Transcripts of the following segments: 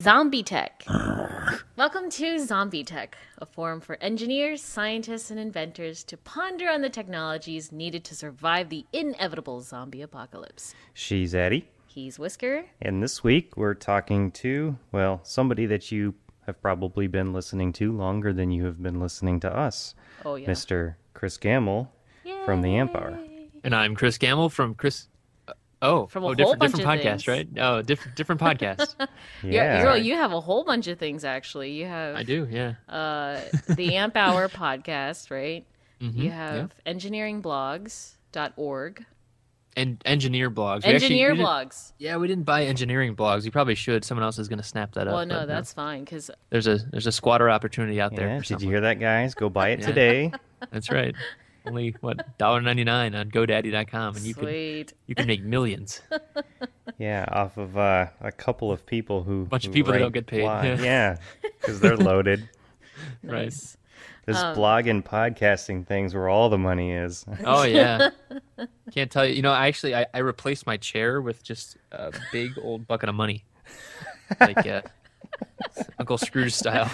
Zombie Tech. Welcome to Zombie Tech, a forum for engineers, scientists, and inventors to ponder on the technologies needed to survive the inevitable zombie apocalypse. She's Eddie. He's Whisker. And this week we're talking to, well, somebody that you have probably been listening to longer than you have been listening to us. Oh, yeah. Mr. Chris Gammell from the Amp Hour. And I'm Chris Gammell from Chris... From a whole bunch different of podcast, things. right? Oh, different podcast. Yeah. You have a whole bunch of things, actually. You have... I do, yeah. The Amp Hour podcast, right? Mm-hmm, You have engineeringblogs.org. And engineer blogs. Engineer blogs. Yeah, we didn't buy engineering blogs. We probably should. Someone else is going to snap that up. Well, no, that's fine, because... There's a squatter opportunity out there. Yeah, For did someone. you hear that, guys? Go buy it today. That's right. Only, $1.99 on GoDaddy.com, and you can make millions. Yeah, off of a couple of people who... Bunch of people that don't get paid. Yeah, because they're loaded. Nice. This blog and podcasting thing's where all the money is. Oh, yeah. Can't tell you. You know, I replaced my chair with just a big old bucket of money. Like Uncle Scrooge style.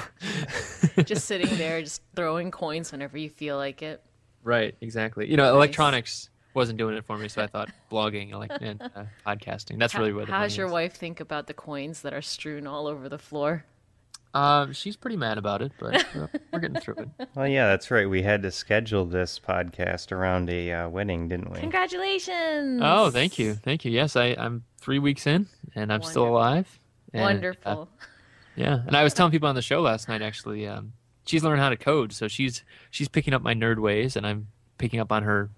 Just sitting there, just throwing coins whenever you feel like it. Right, exactly. You know, electronics wasn't doing it for me, so I thought blogging and podcasting. That's really what. How does your wife think about the coins that are strewn all over the floor? She's pretty mad about it, but we're getting through it. Well, yeah, that's right. We had to schedule this podcast around a wedding, didn't we? Congratulations! Oh, thank you. Yes, I'm 3 weeks in, and I'm still alive. And, Wonderful. Yeah, and I was telling people on the show last night, actually, she's learning how to code, so she's picking up my nerd ways, and I'm picking up on her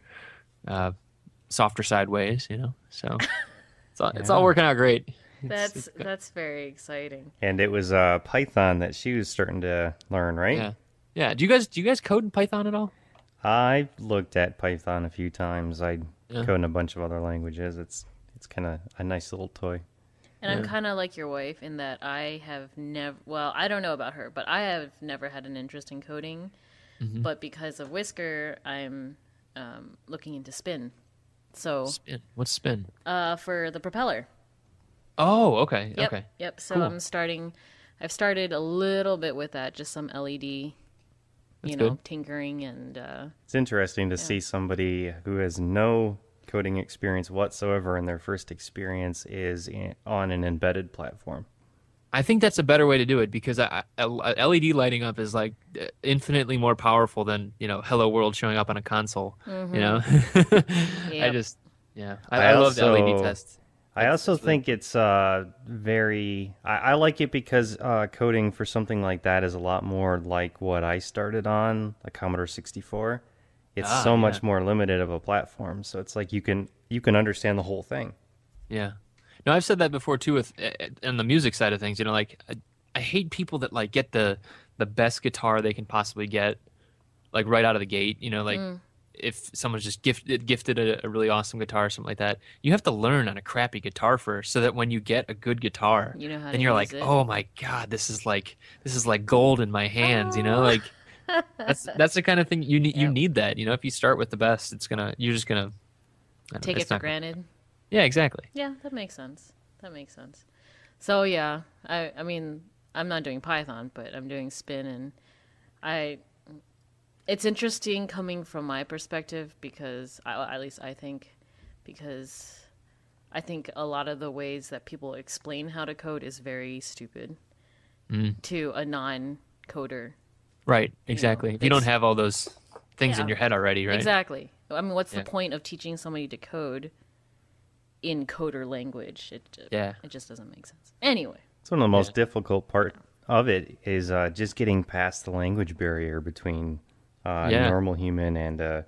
softer side ways, you know. So it's all working out great. That's very exciting. And it was Python that she was starting to learn, right? Yeah. Do you guys code in Python at all? I've looked at Python a few times. I code in a bunch of other languages. It's kind of a nice little toy. And I'm kind of like your wife in that I have never, well, I don't know about her, but I have never had an interest in coding. Mm-hmm. But because of Whisker, I'm looking into spin. So Spin? What's spin? For the propeller. Oh, okay. Yep, Okay. Yep. So Cool. I've started a little bit with that, just some LED, good. tinkering and... It's interesting to see somebody who has no coding experience whatsoever, and their first experience is on an embedded platform. I think that's a better way to do it because LED lighting up is like infinitely more powerful than, Hello World showing up on a console, you know? Yep. I love the LED test. I also think it's very... I like it because coding for something like that is a lot more like what I started on, the Commodore 64. It's much more limited of a platform, so it's like you can understand the whole thing. Yeah. No, I've said that before too with on the music side of things. You know, like I hate people that like get the best guitar they can possibly get, like right out of the gate. You know, like if someone's just gifted a really awesome guitar or something like that, you have to learn on a crappy guitar first, so that when you get a good guitar, then you're like, oh my god, this is like gold in my hands. You know, like. That's the kind of thing you need. You need that, if you start with the best, you're just gonna take it for granted. Yeah, exactly. Yeah, that makes sense. So yeah, I mean, I'm not doing Python, but I'm doing spin, and it's interesting coming from my perspective because at least I think a lot of the ways that people explain how to code is very stupid to a non-coder. Right, exactly. If you don't have all those things in your head already, right? Exactly. I mean, what's the point of teaching somebody to code in coder language? It just doesn't make sense. Anyway. It's one of the most difficult part of it is just getting past the language barrier between a normal human and a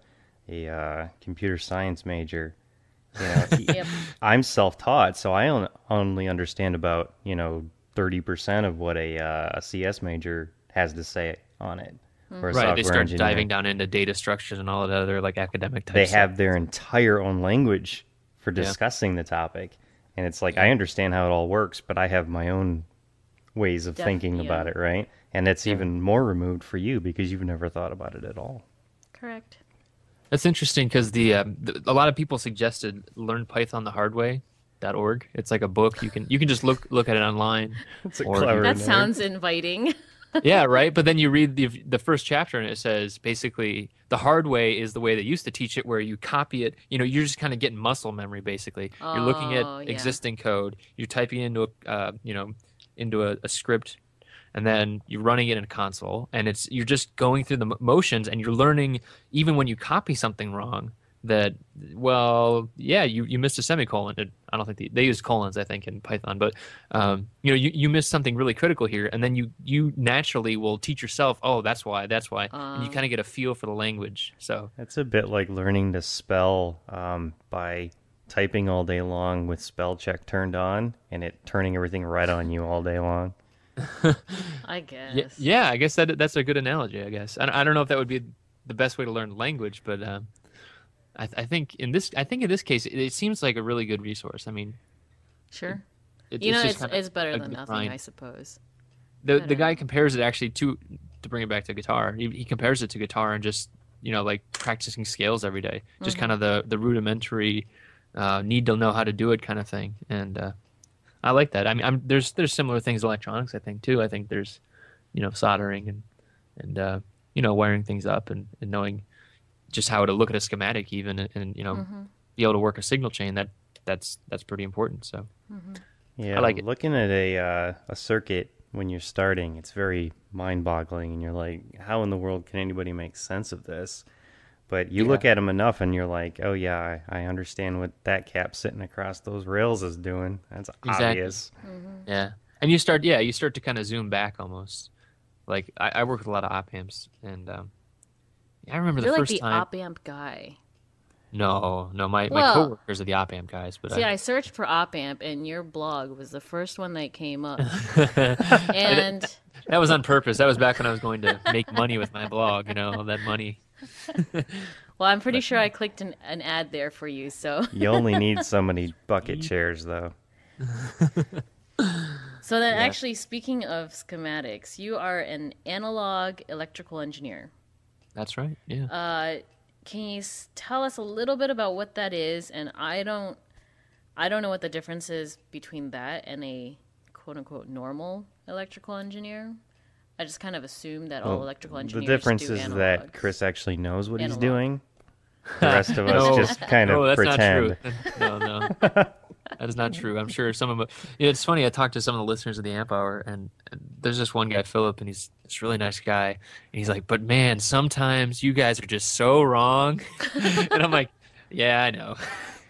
computer science major. I'm self-taught, so I only understand about 30% of what a CS major has to say on it. Or Right, they start engineer. diving down into data structures and all of that other like academic type They stuff. have their entire own language for discussing the topic, and it's like I understand how it all works, but I have my own ways of thinking about it, right? And it's even more removed for you because you've never thought about it at all. Correct. That's interesting because a lot of people suggested learn Python the hard way.org. It's like a book you can just look at it online. It's a or clever That name. sounds inviting. Yeah, right. But then you read the first chapter and it says basically the hard way is the way they used to teach it, where you copy it. You're just kind of getting muscle memory. Basically, you're looking at Oh, yeah. existing code, you're typing into a script, and then you're running it in a console, and you're just going through the motions, and you're learning even when you copy something wrong. That, well, yeah, you missed a semicolon. I don't think they use colons, I think, in Python, but you missed something really critical here, and then you naturally will teach yourself, oh, that's why, and you kind of get a feel for the language. So It's a bit like learning to spell by typing all day long with spell check turned on, and it turning everything right on you all day long. I guess. yeah, I guess that's a good analogy. I guess I don't know if that would be the best way to learn language, but I think in this case, it seems like a really good resource. I mean, Sure. it's It's better a than good nothing, grind. I suppose. The don't guy know. compares it actually to bring it back to guitar. He compares it to guitar and just like practicing scales every day, just kind of the rudimentary need to know how to do it kind of thing. And I like that. I mean, there's similar things in electronics, I think, too. I think there's soldering and wiring things up and knowing just how to look at a schematic even and be able to work a signal chain. That's pretty important. So Yeah, I like it. looking at a circuit when you're starting, it's very mind-boggling, and you're like, how in the world can anybody make sense of this? But you look at them enough, and you're like, oh yeah, I understand what that cap sitting across those rails is doing. That's Exactly. obvious. Yeah, and you start to kind of zoom back almost. Like I work with a lot of op amps, and I remember You're the like first the time. op amp guy. No, my Well- coworkers are the op amp guys, but See, I searched for op amp, and your blog was the first one that came up. that And was on purpose. That was back when I was going to make money with my blog. That money. well, I'm pretty sure I clicked an ad there for you. So, You only need so many bucket chairs, though. so then, actually, speaking of schematics, you are an analog electrical engineer. That's right. Yeah. Can you tell us a little bit about what that is? And I don't know what the difference is between that and a quote unquote normal electrical engineer. I just kind of assume that all electrical The engineers difference do is analog. that Chris actually knows what he's Analog. doing. The rest of us No. just kind No, of that's pretend. not true. No. That is not true. I'm sure some of them. It's funny. I talked to some of the listeners of the Amp Hour, and there's this one guy, Philip, and he's this really nice guy. And he's like, "But man, sometimes you guys are just so wrong." And I'm like, "Yeah, I know."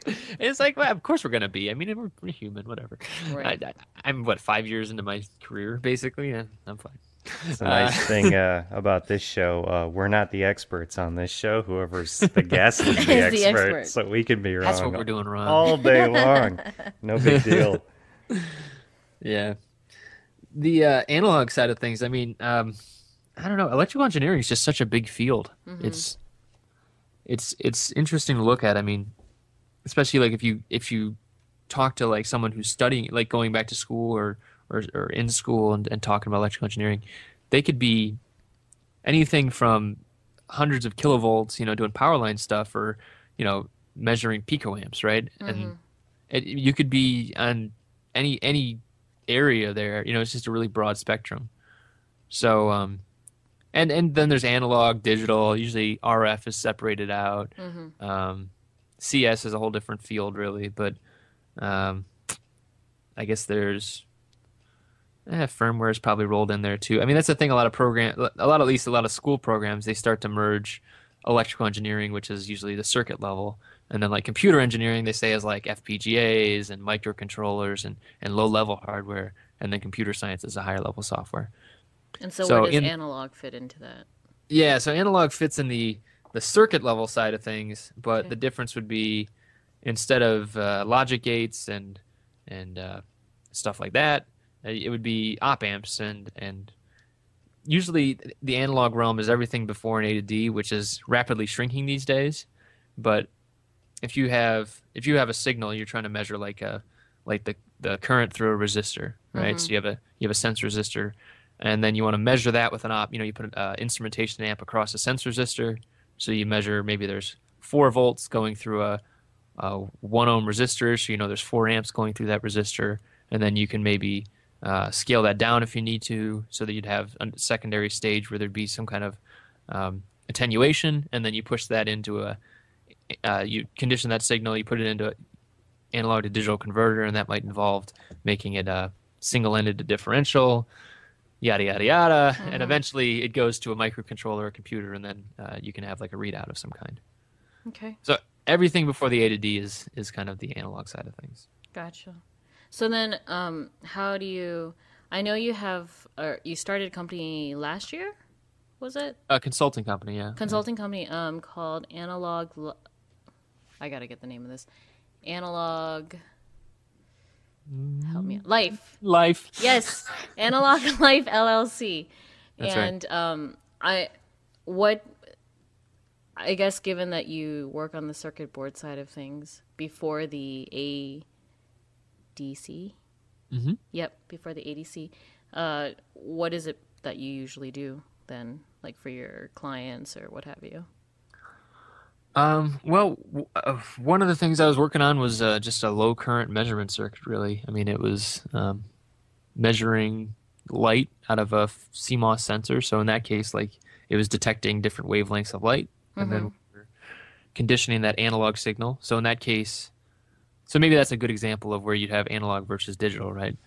And it's like, well, of course we're gonna be. I mean, we're human, whatever. Right. I'm 5 years into my career, basically, and I'm fine. It's a nice thing about this show. We're not the experts on this show. Whoever's the guest is the Is the expert, expert. so we can be wrong. That's what we're doing wrong. all day long. No big deal. Yeah. The analog side of things, I mean, I don't know. Electrical engineering is just such a big field. It's interesting to look at. I mean, especially like if you talk to like someone who's studying, like going back to school or in school and talking about electrical engineering, they could be anything from hundreds of kilovolts, doing power line stuff, or measuring picoamps, right? And you could be on any area there. It's just a really broad spectrum. So and then there's analog, digital. Usually RF is separated out. CS is a whole different field, really. But I guess there's firmware is probably rolled in there too. I mean, that's the thing. A lot of school programs, they start to merge electrical engineering, which is usually the circuit level, and then like computer engineering, they say is like FPGAs and microcontrollers and low level hardware, and then computer science is a higher level software. And so, So where does in- analog fit into that? Yeah, so analog fits in the circuit level side of things, but Okay. the difference would be instead of logic gates and stuff like that, it would be op amps and usually the analog realm is everything before an A to D, which is rapidly shrinking these days. But if you have a signal, you're trying to measure like the current through a resistor, right? So you have a sense resistor, and then you want to measure that with an op. You put an instrumentation amp across a sense resistor, so you measure maybe there's 4 volts going through a 1 ohm resistor, so there's 4 amps going through that resistor, and then you can maybe scale that down if you need to, so that you'd have a secondary stage where there'd be some kind of attenuation, and then you push that into you condition that signal, you put it into an analog to digital converter, and that might involve making it a single-ended to differential, yada, yada, yada, and eventually it goes to a microcontroller or a computer, and then you can have like a readout of some kind. Okay. So everything before the A to D is kind of the analog side of things. Gotcha. So then how do you, I know you you started a company last year, was it? A consulting company, yeah. Consulting company called I got to get the name of this. Analog, help me out. Life. Yes, Analog Life LLC. That's and right. I guess given that you work on the circuit board side of things before the ADC, yep, before the ADC, what is it that you usually do then, like for your clients or what have you? Well, one of the things I was working on was just a low current measurement circuit, really. I mean, it was measuring light out of a CMOS sensor. So in that case, like it was detecting different wavelengths of light, and then we're conditioning that analog signal. So in that case, so maybe that's a good example of where you'd have analog versus digital, right?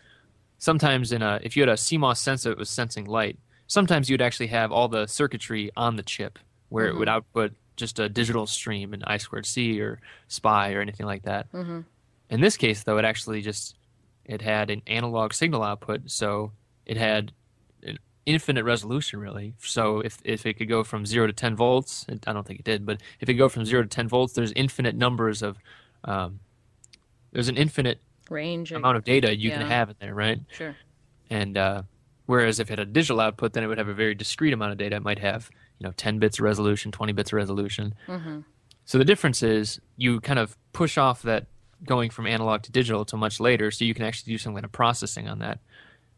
Sometimes if you had a CMOS sensor that was sensing light, sometimes you'd actually have all the circuitry on the chip where it would output just a digital stream in I2C or SPI or anything like that. In this case, though, it had an analog signal output, so it had an infinite resolution, really. So if it could go from 0 to 10 volts, I don't think it did, but if it could go from 0 to 10 volts, there's infinite numbers of, there's an infinite range amount of data you can have in there, right? Sure. And whereas if it had a digital output, then it would have a very discrete amount of data. It might have 10 bits of resolution, 20 bits of resolution. So the difference is you kind of push off that going from analog to digital to much later, so you can actually do some kind of processing on that.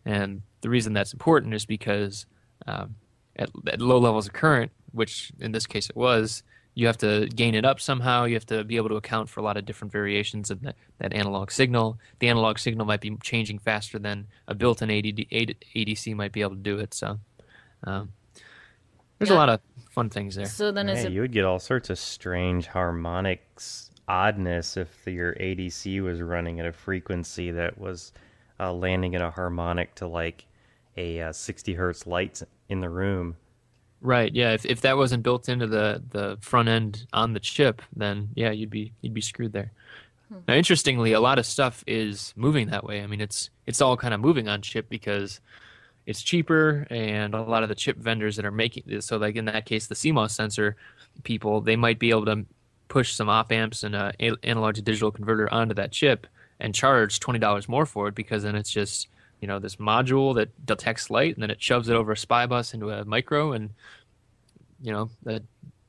And the reason that's important is because at low levels of current, which in this case it was, you have to gain it up somehow. You have to be able to account for a lot of different variations of that analog signal. The analog signal might be changing faster than a built-in ADC might be able to do it. So there's a lot of fun things there. So then you would get all sorts of strange harmonics, oddness if your ADC was running at a frequency that was landing in a harmonic to like a 60 hertz light in the room. Right. Yeah. If that wasn't built into the front end on the chip, then yeah, you'd be screwed there. Now, interestingly, a lot of stuff is moving that way. I mean, it's all kind of moving on chip because it's cheaper, and a lot of the chip vendors that are making this, so like in that case, the CMOS sensor people, they might be able to push some op amps and an analog to digital converter onto that chip and charge $20 more for it, because then it's just this module that detects light, and then it shoves it over a SPI bus into a micro, and the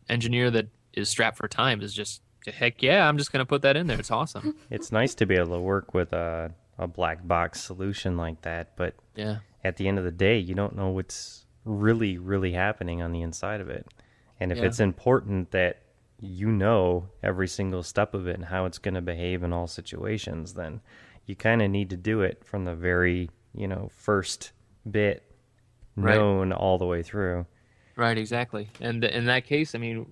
engineer that is strapped for time is just, heck yeah, I'm just going to put that in there. It's awesome. It's nice to be able to work with a black box solution like that, but yeah, at the end of the day, you don't know what's really, really happening on the inside of it. And if it's important that every single step of it and how it's going to behave in all situations, then you kind of need to do it from the very, first bit known all the way through. Right, exactly. And in that case, I mean,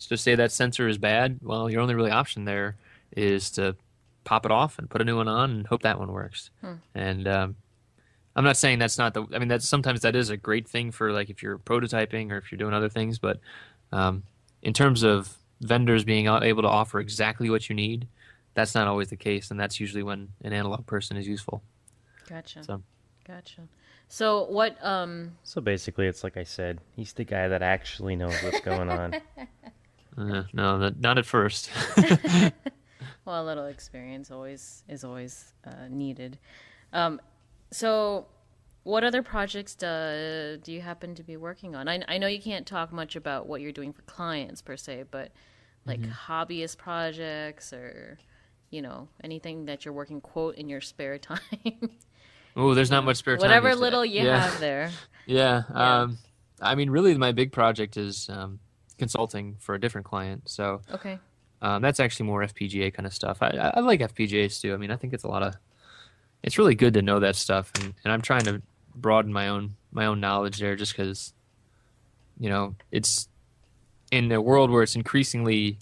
to say that sensor is bad, well, your only really option there is to pop it off and put a new one on and hope that one works. And I'm not saying that's not sometimes that is a great thing for like if you're prototyping or if you're doing other things, but in terms of vendors being able to offer exactly what you need, that's not always the case, and that's usually when an analog person is useful. Gotcha. So what? So basically, it's like I said, he's the guy that actually knows what's going on. No, not at first. Well, a little experience is always needed. So, what other projects do you happen to be working on? I know you can't talk much about what you're doing for clients per se, but like hobbyist projects or anything that you're working quote in your spare time. Oh, there's not much spare time. Whatever little you have there. Yeah. I mean, really, my big project is consulting for a different client. So Okay. that's actually more FPGA kind of stuff. I like FPGAs too. I mean, I think it's really good to know that stuff, and I'm trying to broaden my own knowledge there, just because, it's in a world where it's increasingly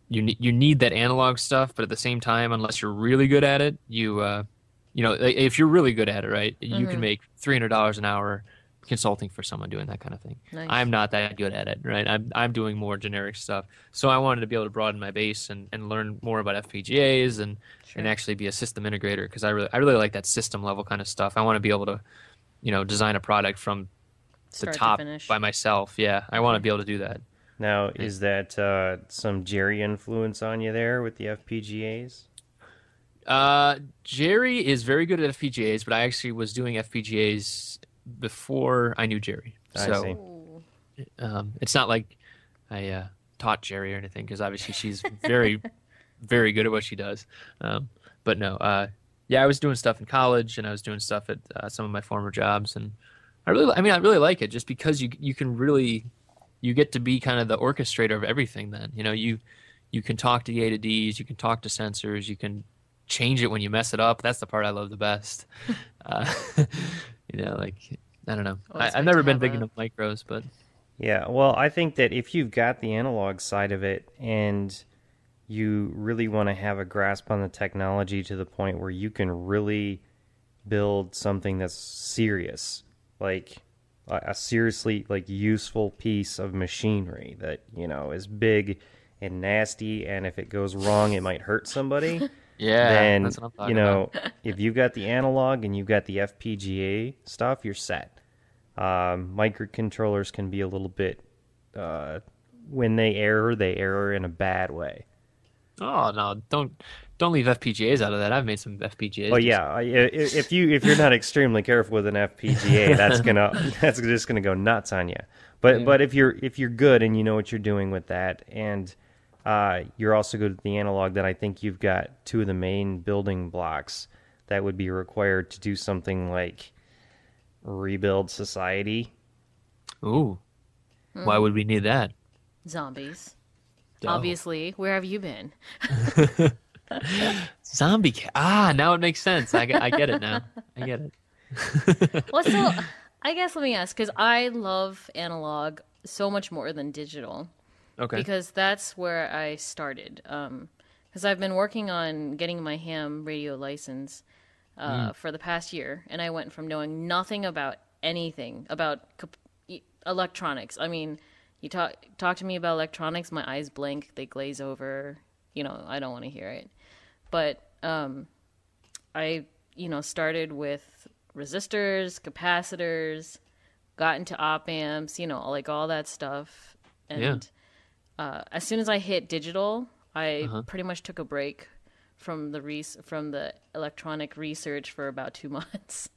you need that analog stuff, but at the same time, unless you're really good at it, if you're really good at it, right, you can make $300 an hour consulting for someone doing that kind of thing. Nice. I'm not that good at it, right? I'm doing more generic stuff. So I wanted to be able to broaden my base and learn more about FPGAs and actually be a system integrator, because I really like that system level kind of stuff. I want to be able to, design a product from Start the top to finish. by myself. Yeah, I want to be able to do that. Now, is that some Jerry influence on you there with the FPGAs? Jerry is very good at FPGAs, but I actually was doing FPGAs before I knew Jerry. So it's not like I taught Jerry or anything, because obviously she's very, very good at what she does. But no, I was doing stuff in college, and I was doing stuff at some of my former jobs, and I really like it, just because you can really, you get to be kind of the orchestrator of everything. Then you can talk to the A to Ds, you can talk to sensors, you can change it when you mess it up. That's the part I love the best. Like, I don't know. I've never been big into micros, but yeah. Well, I think that if you've got the analog side of it and you really want to have a grasp on the technology to the point where you can really build something that's serious, like a seriously like useful piece of machinery that is big and nasty, and if it goes wrong, it might hurt somebody. Yeah, then that's what I'm talking about. If you've got the analog and you've got the FPGA stuff, you're set. Microcontrollers can be a little bit when they error in a bad way. Oh no! Don't leave FPGAs out of that. I've made some FPGAs. Well, yeah. If you're not extremely careful with an FPGA, that's just gonna go nuts on you. But if you're good and you know what you're doing with that, and you're also good at the analog, then I think you've got two of the main building blocks that would be required to do something like rebuild society. Ooh, why would we need that? Zombies. Oh. Obviously, where have you been? Zombie. Now it makes sense. I get it now. I get it. Well, so I guess let me ask, because I love analog so much more than digital. Okay. Because that's where I started. Because I've been working on getting my ham radio license for the past year, and I went from knowing nothing about anything about electronics. I mean, you talk to me about electronics, my eyes blink, they glaze over. I don't want to hear it. But I started with resistors, capacitors, got into op amps, like all that stuff, and as soon as I hit digital, I pretty much took a break from the electronic research for about 2 months.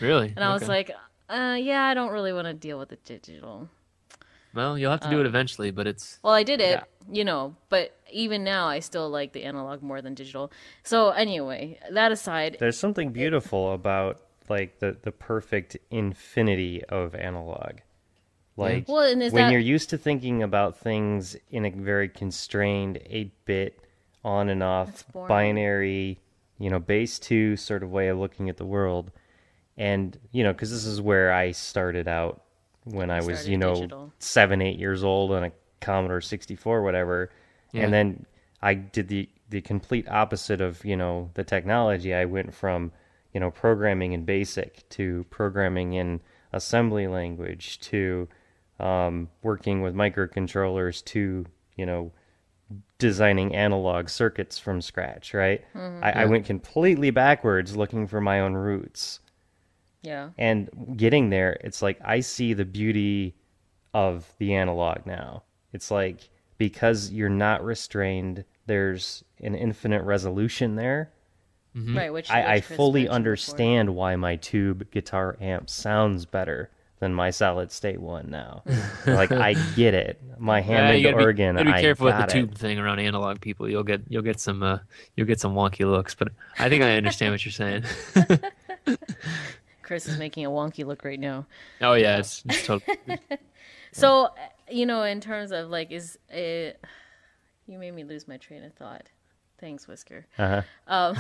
Really? And I was like, I don't really want to deal with the digital. Well, you'll have to do it eventually, but it's... Well, I did it, but even now I still like the analog more than digital. So anyway, that aside... There's something beautiful about like the perfect infinity of analog. Like, when you're used to thinking about things in a very constrained 8-bit on and off binary, base 2 sort of way of looking at the world. And, because this is where I started out when I was, digital. 7, 8 years old on a Commodore 64 or whatever. Yeah. And then I did the complete opposite of, the technology. I went from, programming in BASIC to programming in assembly language to working with microcontrollers to, designing analog circuits from scratch, right? Mm-hmm. I went completely backwards looking for my own roots. Yeah. And getting there, it's like I see the beauty of the analog now. It's like, because you're not restrained, there's an infinite resolution there. Mm-hmm. Right, which I fully understand why my tube guitar amp sounds better than my solid state one now. Like, I get it. My Hammond organ, I be careful with the tube thing around analog people. You'll get some wonky looks, but I think I understand what you're saying. Chris is making a wonky look right now. Oh yeah, it's totally. So in terms of like, is it? You made me lose my train of thought. Thanks, Whisker. Uh-huh.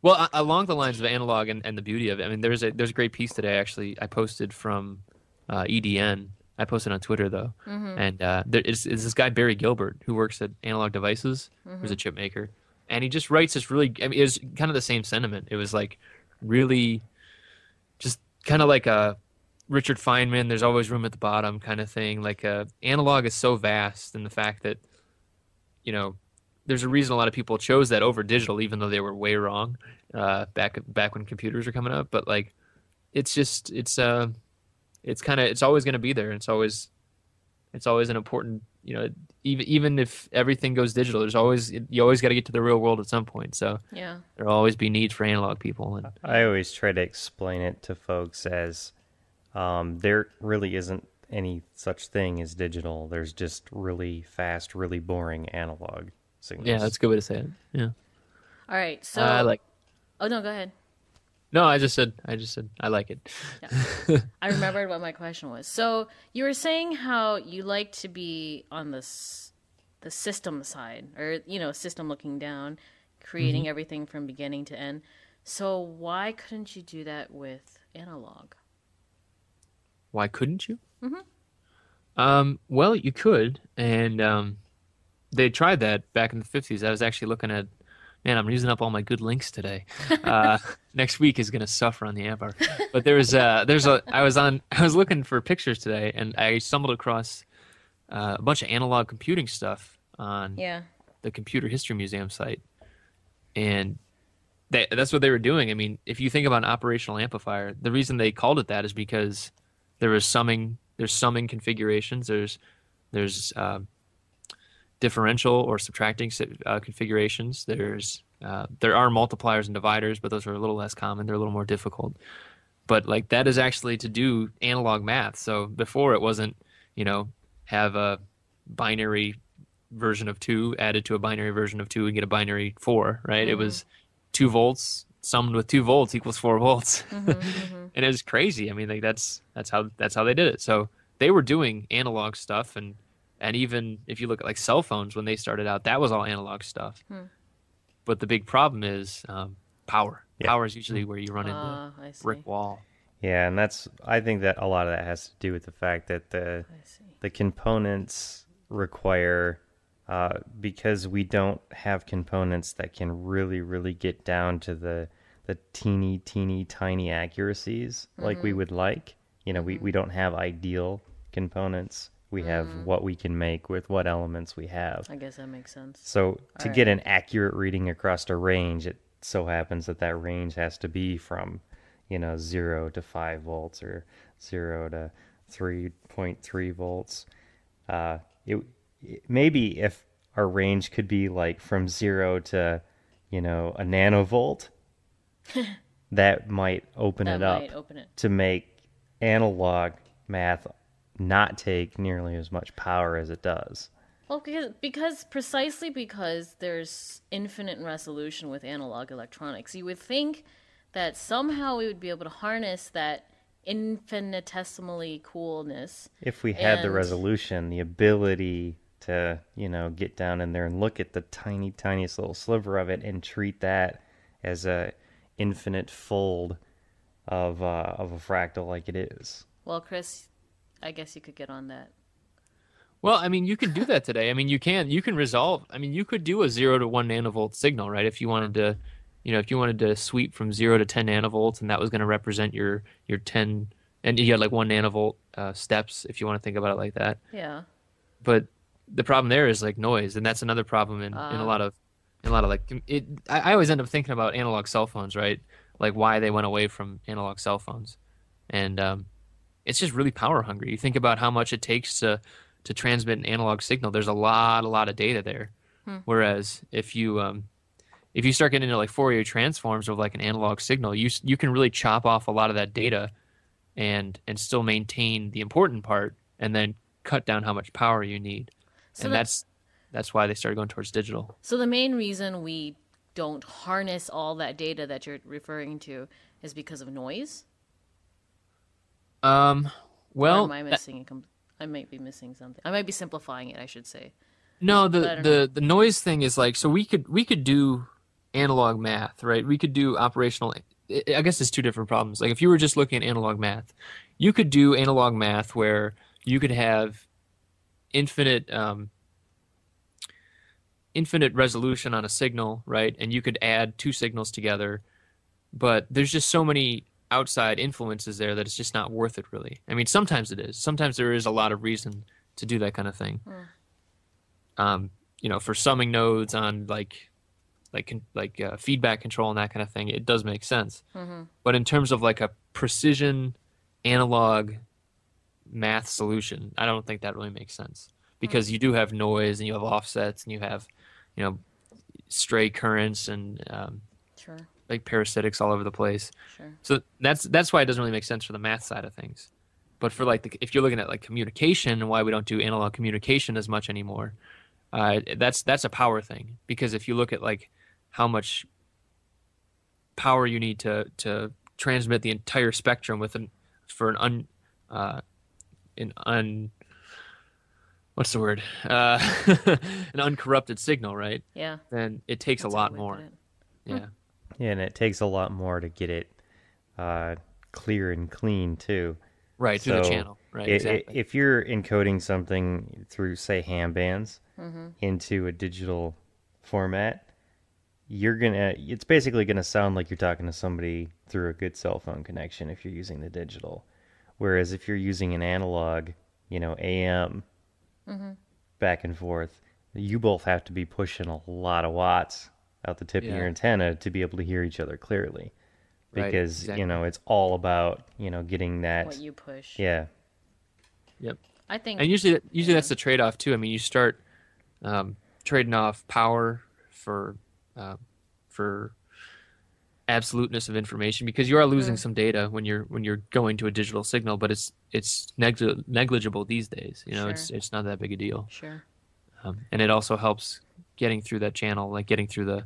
Well, along the lines of analog and the beauty of it, I mean, there's a great piece today actually I posted from EDN. I posted on Twitter though, and there is this guy Barry Gilbert who works at Analog Devices, who's a chip maker, and he just writes this really. I mean, it was kind of the same sentiment. It was like really, just kind of like a Richard Feynman. There's always room at the bottom kind of thing. Like analog is so vast, and the fact that there's a reason a lot of people chose that over digital, even though they were way wrong back when computers were coming up. But like, it's always going to be there. It's always an important, even if everything goes digital, you always got to get to the real world at some point. So yeah, there'll always be needs for analog people. And I always try to explain it to folks as there really isn't any such thing as digital. There's just really fast, really boring analog signals. Yeah, that's a good way to say it. Yeah. All right. So Oh no, go ahead. No, I just said I like it. Yeah. I remembered what my question was. So you were saying how you like to be on the system side, or system looking down, creating everything from beginning to end. So why couldn't you do that with analog? Why couldn't you? Well, you could, and they tried that back in the 50s. I was actually looking at, man, I'm using up all my good links today. Next week is going to suffer on the amp hour. But I was looking for pictures today, and I stumbled across a bunch of analog computing stuff on the Computer History Museum site. And that's what they were doing. I mean, if you think about an operational amplifier, the reason they called it that is because there's summing configurations. There's differential or subtracting configurations. There are multipliers and dividers, but those are a little less common. They're a little more difficult. But like that is actually to do analog math. So before it wasn't, have a binary version of 2 added to a binary version of 2 and get a binary 4, right? It was 2 volts summed with 2 volts equals 4 volts. And it was crazy. I mean, like that's how they did it. So they were doing analog stuff, and even if you look at like cell phones when they started out, that was all analog stuff. But the big problem is power. Yeah. Power is usually where you run into a brick wall. Yeah, and I think that a lot of that has to do with the fact that the components require, because we don't have components that can really, really get down to the teeny, tiny accuracies like we would like. We don't have ideal components. We have what we can make with what elements we have. I guess that makes sense. So to get an accurate reading across a range, it so happens that range has to be from, 0 to 5 volts or 0 to 3.3 volts. Maybe if our range could be like from 0 to, a nanovolt, that might open it up to make analog math not take nearly as much power as it does. Well, precisely because there's infinite resolution with analog electronics, you would think that somehow we would be able to harness that infinitesimally coolness. If we had the resolution, the ability to, get down in there and look at the tiniest little sliver of it and treat that as a infinite fold of a fractal like it is. Well, Chris, I guess you could get on that. Well, I mean, you can do that today. I mean, you can resolve. I mean, you could do a 0 to 1 nanovolt signal, right? If you wanted to, sweep from 0 to 10 nanovolts, and that was going to represent your 10, and you had like 1 nanovolt steps, if you want to think about it like that. Yeah. But the problem there is like noise, and that's another problem in a lot of like it. I always end up thinking about analog cell phones, right? Like why they went away from analog cell phones, and it's just really power hungry. You think about how much it takes to transmit an analog signal. There's a lot of data there. Whereas if you start getting into like Fourier transforms of like an analog signal, you can really chop off a lot of that data and still maintain the important part, and then cut down how much power you need. So and that's why they started going towards digital. So the main reason we don't harness all that data that you're referring to is because of noise? Well, or am I missing I might be missing something. I might be simplifying it, I should say. No, But I don't know. the noise thing is like, so we could do analog math, right? We could do operational. I guess it's two different problems. Like if you were just looking at analog math, you could do analog math where you could have infinite infinite resolution on a signal, right? And you could add two signals together, but there's just so many outside influences there that it's just not worth it, really. I mean, sometimes it is. Sometimes there is a lot of reason to do that kind of thing. For summing nodes on feedback control and that kind of thing, it does make sense. But in terms of like a precision analog math solution, I don't think that really makes sense because you do have noise and you have offsets and you have, stray currents and Sure. like parasitics all over the place. Sure. So that's why it doesn't really make sense for the math side of things. But for if you're looking at like communication and why we don't do analog communication as much anymore, that's a power thing. Because if you look at like how much power you need to transmit the entire spectrum for an what's the word? An uncorrupted signal, right? Yeah. Then it takes That's a a lot good way to more. put it. Yeah. Yeah, and it takes a lot more to get it clear and clean too. Right, through the So channel. Right, exactly. if you're encoding something through, say, ham bands into a digital format, it's basically gonna sound like you're talking to somebody through a good cell phone connection if you're using the digital. Whereas if you're using an analog, AM back and forth, you both have to be pushing a lot of watts out the tip of your antenna to be able to hear each other clearly. Right, Because, exactly. it's all about, getting that. What you push. Yeah. Yep. I think. And usually that's the trade-off too. I mean, you start trading off power for absoluteness of information because you are losing some data when you're going to a digital signal, but it's negligible these days. Sure. It's not that big a deal. Sure. And it also helps getting through that channel, like getting through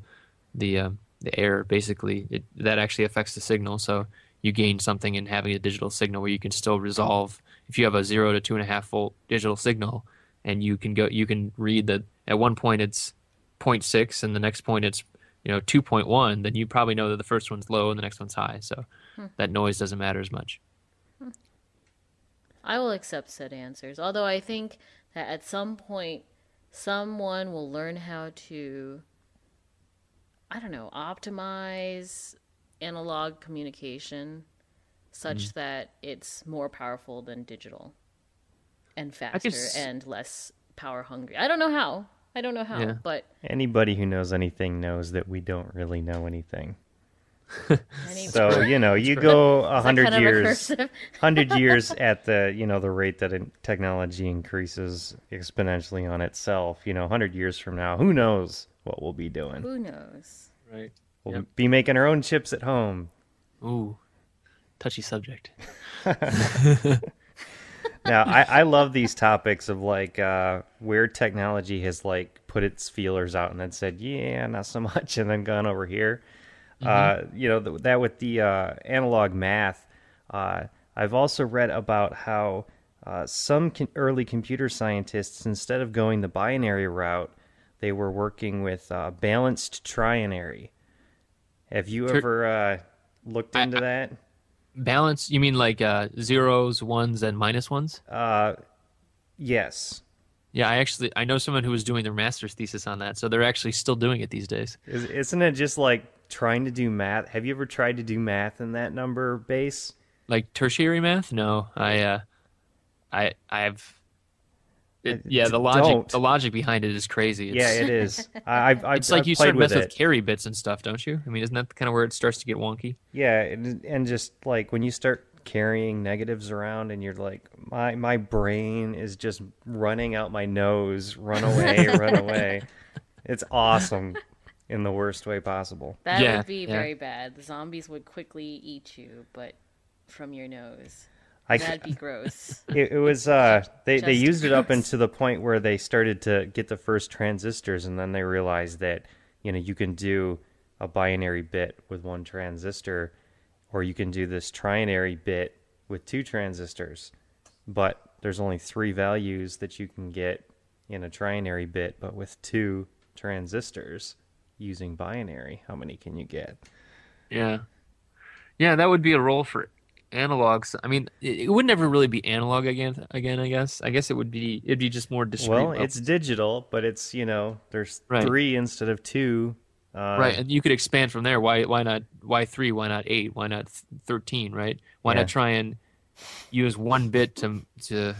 the air. Basically, that actually affects the signal. So you gain something in having a digital signal where you can still resolve. If you have a 0 to 2.5 volt digital signal, and you can read that at one point it's 0.6 and the next point it's 2.1, then you probably know that the first one's low and the next one's high. So that noise doesn't matter as much. I will accept said answers. Although I think that at some point, someone will learn how to, I don't know, optimize analog communication such that it's more powerful than digital and faster and less power hungry. I don't know how. Yeah. But Anybody who knows anything knows that we don't really know anything. any- So, you go Is that 100 kind of years, recursive? 100 years at the, the rate that technology increases exponentially on itself, 100 years from now, who knows what we'll be doing? Who knows? Right. We'll be making our own chips at home. Ooh, touchy subject. Now, I love these topics of where technology has put its feelers out and then said, yeah, not so much, and then gone over here. That with the analog math. I've also read about how some early computer scientists, instead of going the binary route, they were working with balanced trinary. Have you ever looked into that? Balance? You mean like zeros, ones, and minus ones? Yes. Yeah, I know someone who was doing their master's thesis on that, so they're actually still doing it these days. Isn't it just like trying to do math? Have you ever tried to do math in that number base? Like tertiary math? No, the logic behind it is crazy. It is. I've it's like I've you played start with messing it. with carry bits and stuff, don't you? I mean, isn't that kind of where it starts to get wonky? Yeah, and just like when you start carrying negatives around and you're like, my brain is just running out my nose, run away, run away. It's awesome in the worst way possible. That Yeah, would be yeah. very bad. The zombies would quickly eat you, but from your nose. I, That'd be gross. it was they Just used it up gross. into the point where they started to get the first transistors, and then they realized that you can do a binary bit with one transistor, or you can do this trinary bit with two transistors. But there's only 3 values that you can get in a trinary bit, but with 2 transistors using binary, how many can you get? Yeah. Yeah, that would be a role for analogs. I mean, it would never really be analog again, I guess. I guess it'd be just more discrete Well, levels. it's digital, but it's, there's 3 instead of 2. Right, and you could expand from there. Why not? Why 3? Why not 8? Why not 13? Right? Why not try and use 1 bit to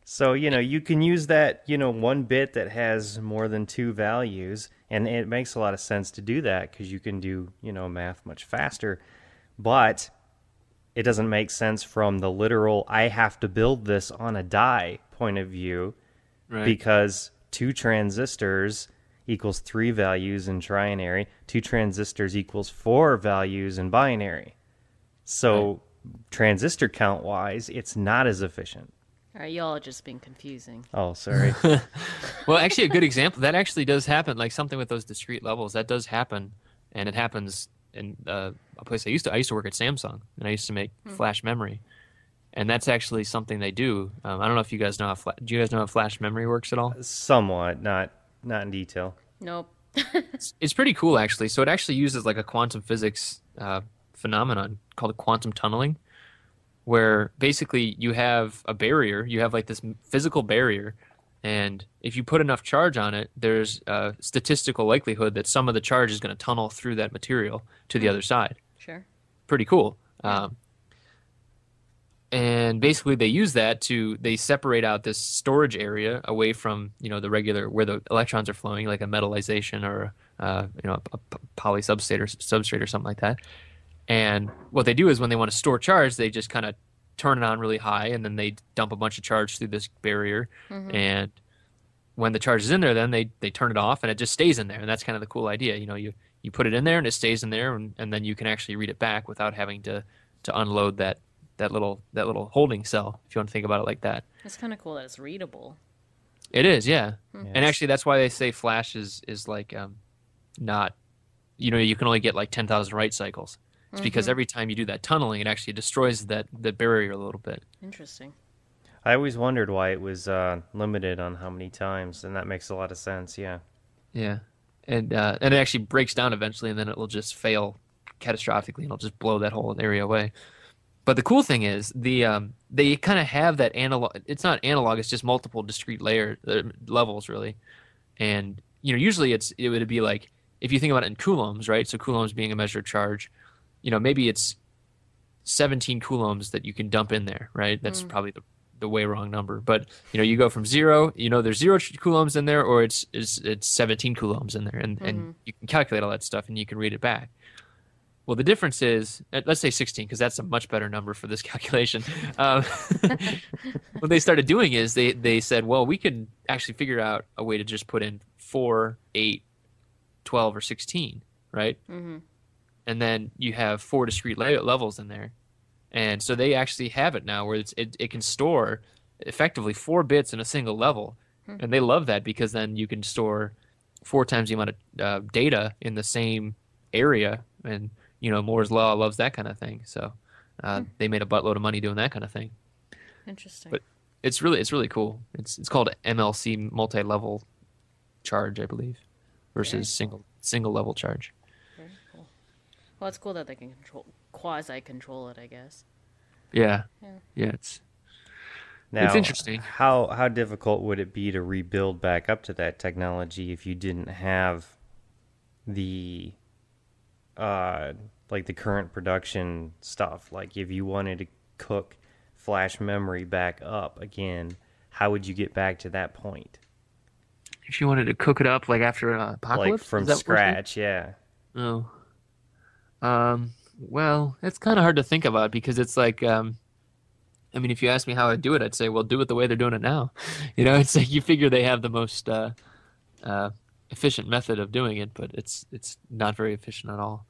So, you can use that, 1 bit that has more than 2 values, and it makes a lot of sense to do that because you can do, math much faster. But it doesn't make sense from the literal, I have to build this on a die point of view, because 2 transistors equals 3 values in trinary, 2 transistors equals 4 values in binary. So transistor count-wise, it's not as efficient. All right, y'all are just being confusing. Oh, sorry. Well, actually, a good example, that actually does happen, like something with those discrete levels, that does happen, and it happens in a place I used to work at Samsung, and I used to make flash memory, and that's actually something they do. I don't know if you guys know how do you guys know how flash memory works at all? Somewhat, not in detail. Nope. It's pretty cool, actually. So it actually uses like a quantum physics phenomenon called quantum tunneling, where basically you have a barrier, you have like this physical barrier, and if you put enough charge on it, there's a statistical likelihood that some of the charge is going to tunnel through that material to the other side. Sure. Pretty cool. And basically they use that they separate out this storage area away from, the regular, where the electrons are flowing, like a metallization or, a poly substrate or something like that. And what they do is when they want to store charge, they just kind of turn it on really high, and then they dump a bunch of charge through this barrier. And when the charge is in there, then they turn it off, and it just stays in there. And that's kind of the cool idea. You put it in there, and it stays in there, and then you can actually read it back without having to unload that little holding cell, if you want to think about it like that. It's kind of cool that it's readable. It is, yeah. And actually, that's why they say flash is like not, you can only get like 10,000 write cycles. It's because every time you do that tunneling, it actually destroys the barrier a little bit. Interesting. I always wondered why it was limited on how many times, and that makes a lot of sense, yeah. Yeah. And it actually breaks down eventually, and then it will just fail catastrophically, and it'll just blow that whole area away. But the cool thing is, they kind of have that analog. It's not analog; it's just multiple discrete levels, really. And usually it would be like, if you think about it in coulombs, right? So coulombs being a measured charge, maybe it's 17 coulombs that you can dump in there, right? That's probably the way wrong number. But you go from 0, there's 0 coulombs in there, or it's 17 coulombs in there, and you can calculate all that stuff and you can read it back. Well, the difference is, let's say 16, because that's a much better number for this calculation. What they started doing is they said, well, we could actually figure out a way to just put in 4, 8, 12, or 16, right? And then you have 4 discrete levels in there. And so they actually have it now where it can store effectively 4 bits in a single level. And they love that, because then you can store 4 times the amount of data in the same area. And Moore's law loves that kind of thing. So they made a buttload of money doing that kind of thing. Interesting. But it's really cool. It's called MLC, multi-level charge, I believe, versus single level charge. Very cool. Well, it's cool that they can quasi-control it, I guess. Yeah. It's interesting. How difficult would it be to rebuild back up to that technology if you didn't have the like the current production stuff? Like if you wanted to cook flash memory back up again, how would you get back to that point? If you wanted to cook it up like after an apocalypse? Like from scratch, yeah. Oh. Well, it's kind of hard to think about, because it's like, if you ask me how I'd do it, I'd say, well, do it the way they're doing it now. It's like you figure they have the most efficient method of doing it, but it's not very efficient at all.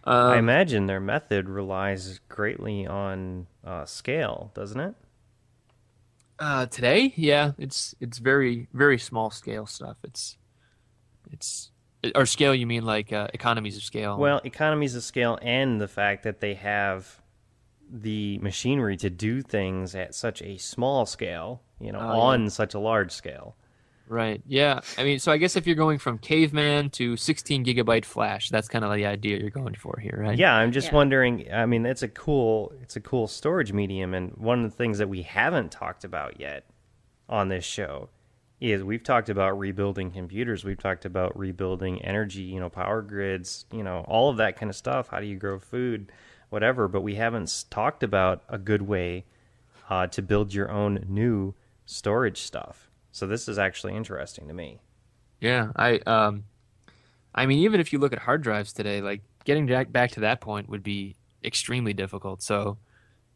I imagine their method relies greatly on scale, doesn't it? Today, yeah, it's very, very small scale stuff. Or scale, you mean like economies of scale? Well, economies of scale, and the fact that they have the machinery to do things at such a small scale, on such a large scale. Right. Yeah. I mean, so I guess if you're going from caveman to 16 gigabyte flash, that's kind of the idea you're going for here, right? Yeah, I'm just wondering. I mean, it's a cool storage medium, and one of the things that we haven't talked about yet on this show is we've talked about rebuilding computers, we've talked about rebuilding energy, power grids, all of that kind of stuff. How do you grow food, whatever? But we haven't talked about a good way to build your own new storage stuff. So this is actually interesting to me. Yeah, I mean, even if you look at hard drives today, like getting back to that point would be extremely difficult. So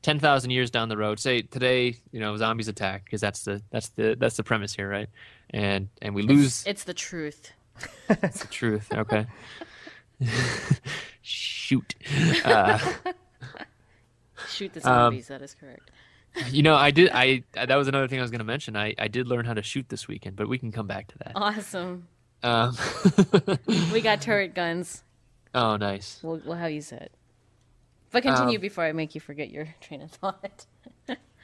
10,000 years down the road, say today, zombies attack, because that's the premise here, right? And we lose. It's the truth. It's the truth. Okay. Shoot. Shoot the zombies. That is correct. That was another thing I was going to mention. I did learn how to shoot this weekend, but we can come back to that. Awesome. We got turret guns. Oh, nice. We'll have you set. But continue before I make you forget your train of thought.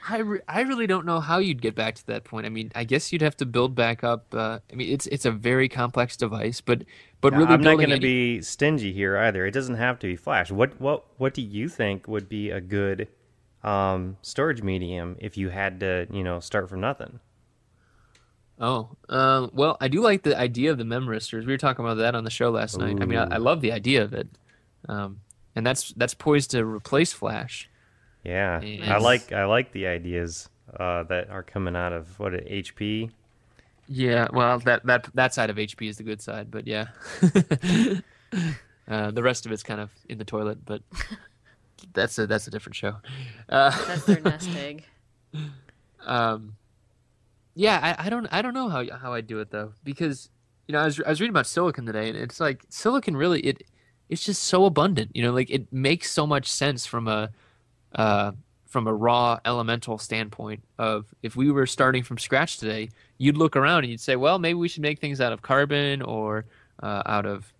I really don't know how you'd get back to that point. I mean, I guess you'd have to build back up. I mean, it's a very complex device, but really, I'm not going to be stingy here either. It doesn't have to be flash. What do you think would be a good storage medium if you had to, start from nothing? Well, I do like the idea of the memristors. We were talking about that on the show last night. I mean, I love the idea of it, and that's poised to replace flash. Yeah, and I like the ideas that are coming out of HP. Yeah, well, that side of HP is the good side, but yeah, the rest of it's kind of in the toilet, but. That's a different show. That's their nest egg. Yeah, I don't know how I do it though, because I was reading about silicon today, and it's like silicon really it's just so abundant. Like it makes so much sense from a raw elemental standpoint of if we were starting from scratch today, you'd look around and you'd say, well, maybe we should make things out of carbon or out of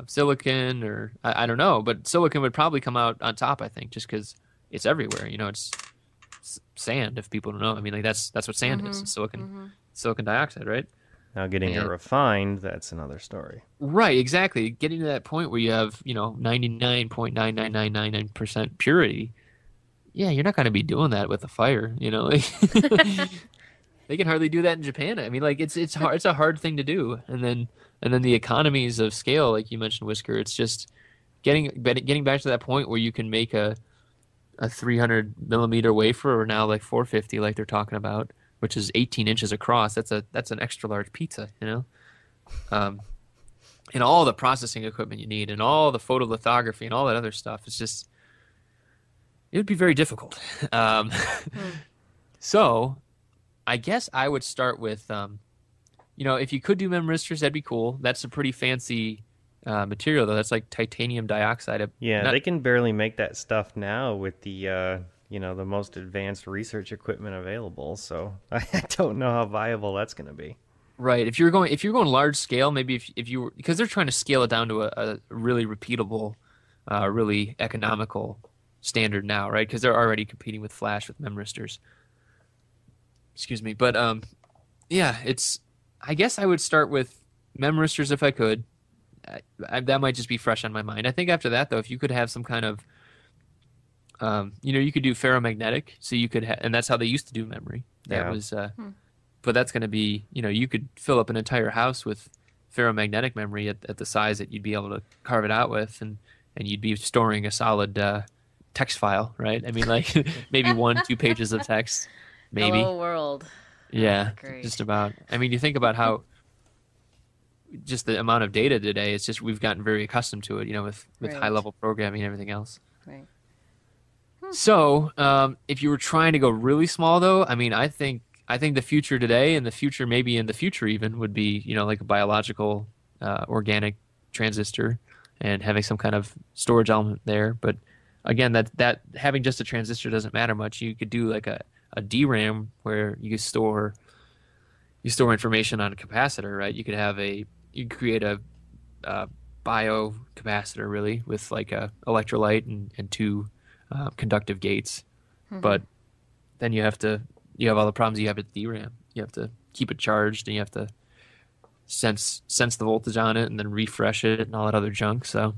silicon, or I don't know, but silicon would probably come out on top, I think, just because it's everywhere. It's sand, if people don't know. I mean, like that's what sand is. It's silicon dioxide, right? Now getting it refined, that's another story. Right, exactly. Getting to that point where you have 99.99999% purity. Yeah, you're not going to be doing that with a fire. Like, they can hardly do that in Japan. I mean, like it's hard. It's a hard thing to do, and then the economies of scale, like you mentioned, Whisker. It's just getting back to that point where you can make a 300 millimeter wafer, or now like 450, like they're talking about, which is 18 inches across. That's an extra large pizza, and all the processing equipment you need, and all the photolithography, and all that other stuff. It's just, it would be very difficult. So, I guess I would start with. If you could do memristors, that'd be cool. That's a pretty fancy material, though. That's like titanium dioxide. Yeah, they can barely make that stuff now with the the most advanced research equipment available. So I don't know how viable that's going to be. Right. If you're going large scale, maybe if you were, because they're trying to scale it down to a really repeatable, really economical standard now, right? Because they're already competing with flash with memristors. Excuse me, but yeah, it's. I guess I would start with memristors if I could. That might just be fresh on my mind. I think after that, though, if you could have some kind of, you could do ferromagnetic. So you could, and that's how they used to do memory. That was, but that's going to be, you could fill up an entire house with ferromagnetic memory at the size that you'd be able to carve it out with, and you'd be storing a solid text file, right? I mean, like maybe 1-2 pages of text, maybe. Hello world. Yeah, great. Just about. I mean, you think about how just the amount of data today, it's just we've gotten very accustomed to it, with right. high-level programming and everything else. Right. So, if you were trying to go really small, though, I mean, I think the future today, and the future maybe in the future even, would be, like a biological organic transistor and having some kind of storage element there. But again, that having just a transistor doesn't matter much. You could do like a DRAM where you store information on a capacitor, right? You could create a bio capacitor really with like a electrolyte and two conductive gates. But then you have all the problems you have with DRAM. You have to keep it charged, and you have to sense the voltage on it, and then refresh it, and all that other junk. So,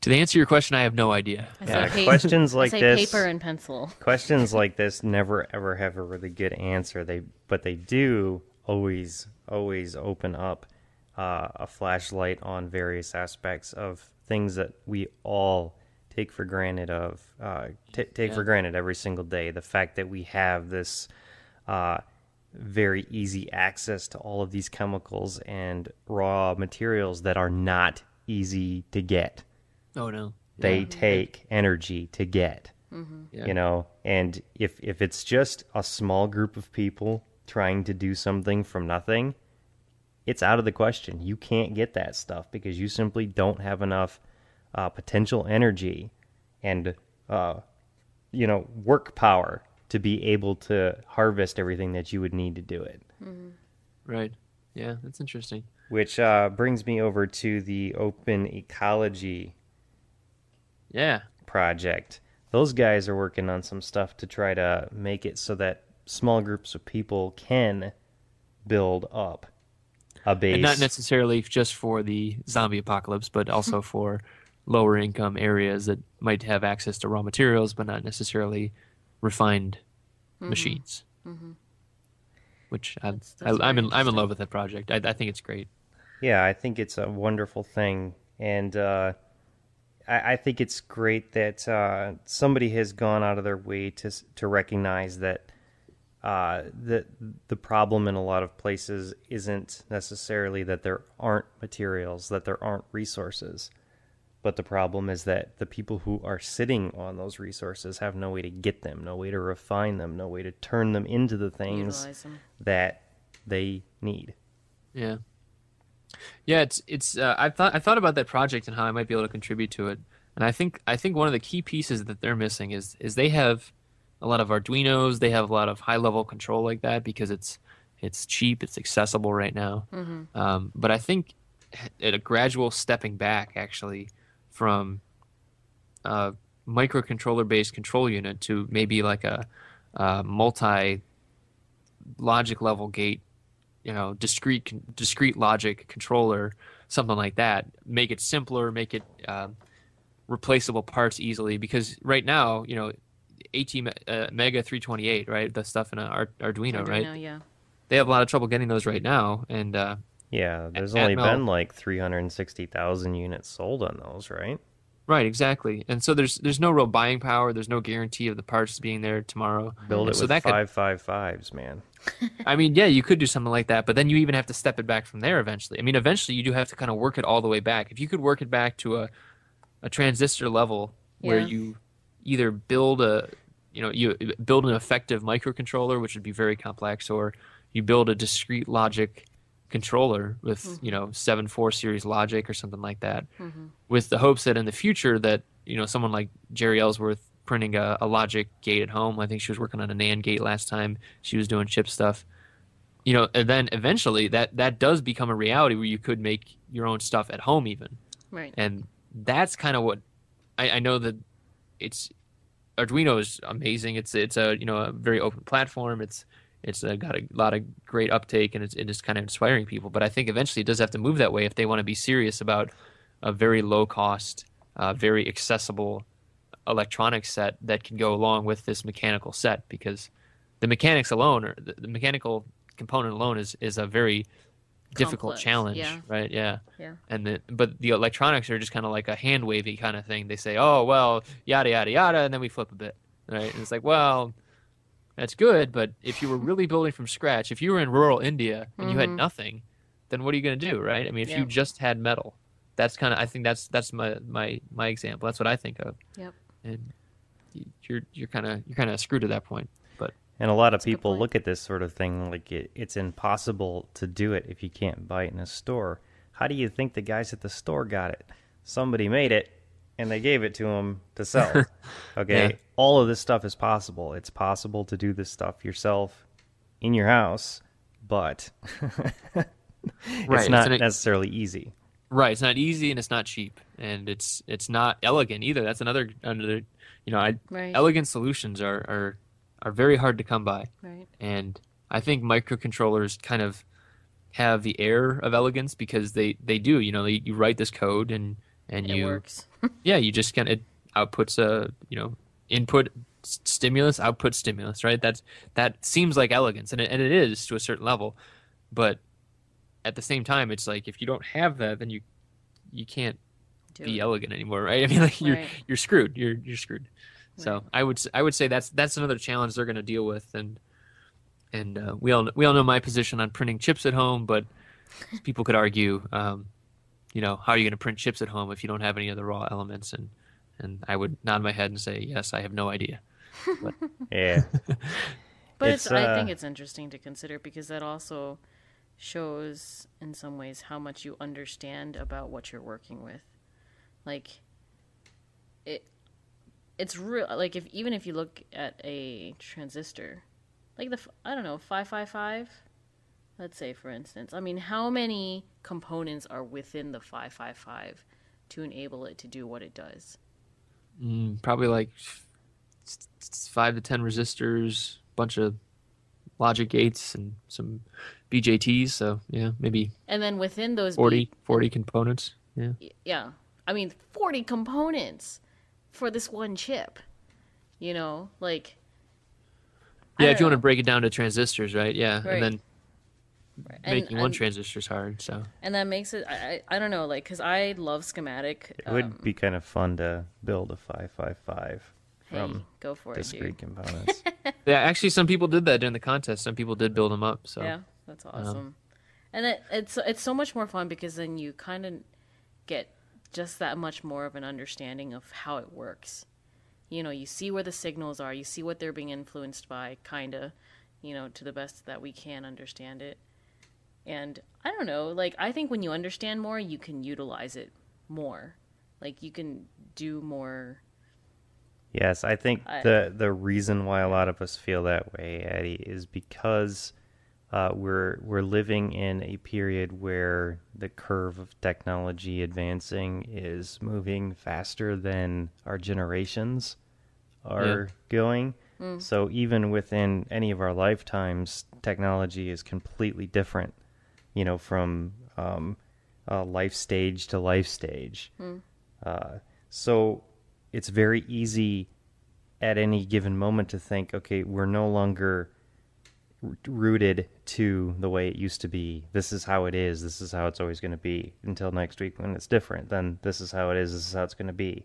to answer your question, I have no idea. Questions like this, paper and pencil. Questions like this never ever have a really good answer. But they do always open up a flashlight on various aspects of things that we all take for granted for granted every single day. The fact that we have this very easy access to all of these chemicals and raw materials that are not easy to get. Oh no. They take energy to get. You know, and if it's just a small group of people trying to do something from nothing, it's out of the question. You can't get that stuff because you simply don't have enough potential energy and work power to be able to harvest everything that you would need to do it. Right. Yeah, that's interesting. Which brings me over to the Open Ecology project. Those guys are working on some stuff to try to make it so that small groups of people can build up a base. And not necessarily just for the zombie apocalypse, but also for lower income areas that might have access to raw materials, but not necessarily refined machines. Which I'm in love with that project. I think it's great. Yeah, I think it's a wonderful thing, and I think it's great that somebody has gone out of their way to recognize that the problem in a lot of places isn't necessarily that there aren't materials, that there aren't resources, but the problem is that the people who are sitting on those resources have no way to get them, no way to refine them, no way to turn them into the things that they need. Yeah. Yeah, it's I thought about that project and how I might be able to contribute to it. And I think one of the key pieces that they're missing is they have a lot of Arduinos, they have a lot of high level control like that because it's cheap, it's accessible right now. But I think at a gradual stepping back actually from a microcontroller based control unit to maybe like a multi logic level gate, discrete logic controller, something like that. Make it simpler, make it replaceable parts easily. Because right now, AT Mega 328, right? The stuff in an Arduino, right? Yeah. They have a lot of trouble getting those right now, and there's only been like 360,000 units sold on those, right? Right, exactly. And so there's no real buying power. There's no guarantee of the parts being there tomorrow. Build it with 555s, man. I mean, yeah, you could do something like that, but then you even have to step it back from there eventually. I mean, eventually you do have to kind of work it all the way back. If you could work it back to a transistor level where you either build you build an effective microcontroller, which would be very complex, or you build a discrete logic controller with 7/4 series logic or something like that, with the hopes that in the future that someone like Jerry Ellsworth printing a logic gate at home. I think she was working on a NAND gate last time she was doing chip stuff. And then eventually that does become a reality where you could make your own stuff at home even. Right. And that's kind of what I know that Arduino is amazing. It's a very open platform. It's got a lot of great uptake, and it is kind of inspiring people. But I think eventually it does have to move that way if they want to be serious about a very low cost, very accessible electronic set that can go along with this mechanical set, because the mechanics alone, or the mechanical component alone, is a very difficult challenge, right? Yeah. But the electronics are just kind of like a hand wavy kind of thing. They say, oh well, yada yada yada, and then we flip a bit, right? And it's like, well, that's good, but if you were really building from scratch, if you were in rural India and you had nothing, then what are you going to do, right? I mean, if you just had metal, that's kind of, I think that's my example. That's what I think of. Yep. And you're kind of screwed at that point. But and a lot of people look at this sort of thing like it's impossible to do it if you can't buy it in a store. How do you think the guys at the store got it? Somebody made it, and they gave it to them to sell. Okay, all of this stuff is possible. It's possible to do this stuff yourself in your house, but it's not necessarily easy. Right. It's not easy and it's not cheap, and it's not elegant either. That's another Right. elegant solutions are very hard to come by, Right. and I think microcontrollers kind of have the air of elegance because they do. You write this code and It you works. you just kind of outputs a input stimulus, output stimulus, right? That seems like elegance, and it is to a certain level, but at the same time, it's like if you don't have that, then you can't be elegant anymore, right? I mean, like you're screwed. You're screwed. Right. So I would say that's another challenge they're going to deal with, and we all know my position on printing chips at home, but people could argue, how are you going to print chips at home if you don't have any of the raw elements? And I would nod my head and say, yes, I have no idea. But, yeah. But I think it's interesting to consider because that also shows in some ways how much you understand about what you're working with. Like it's real. Like even if you look at a transistor, like I don't know, 555, let's say for instance. I mean, how many components are within the 555 to enable it to do what it does? Probably like 5 to 10 resistors, bunch of logic gates, and some BJTs. So yeah, maybe. And then within those 40 components. Yeah. Yeah. I mean, 40 components for this one chip. Like. Yeah, if you want to break it down to transistors, right? Yeah, right. And then making one transistor is hard. So. And that makes it. I don't know, like, because I love schematic. It would be kind of fun to build a 555 from go for discrete it, components. Yeah, actually, some people did that during the contest. Some people did build them up. So yeah, that's awesome. And it's so much more fun because then you kind of get just that much more of an understanding of how it works. You see where the signals are. You see what they're being influenced by, kind of, to the best that we can understand it. And I don't know, like, I think when you understand more, you can utilize it more. Like, you can do more. Yes, I think the reason why a lot of us feel that way, Eddie, is because we're living in a period where the curve of technology advancing is moving faster than our generations are going. So even within any of our lifetimes, technology is completely different, from life stage to life stage. So it's very easy at any given moment to think, okay, we're no longer rooted to the way it used to be. This is how it is. This is how it's always going to be until next week when it's different. Then this is how it is. This is how it's going to be.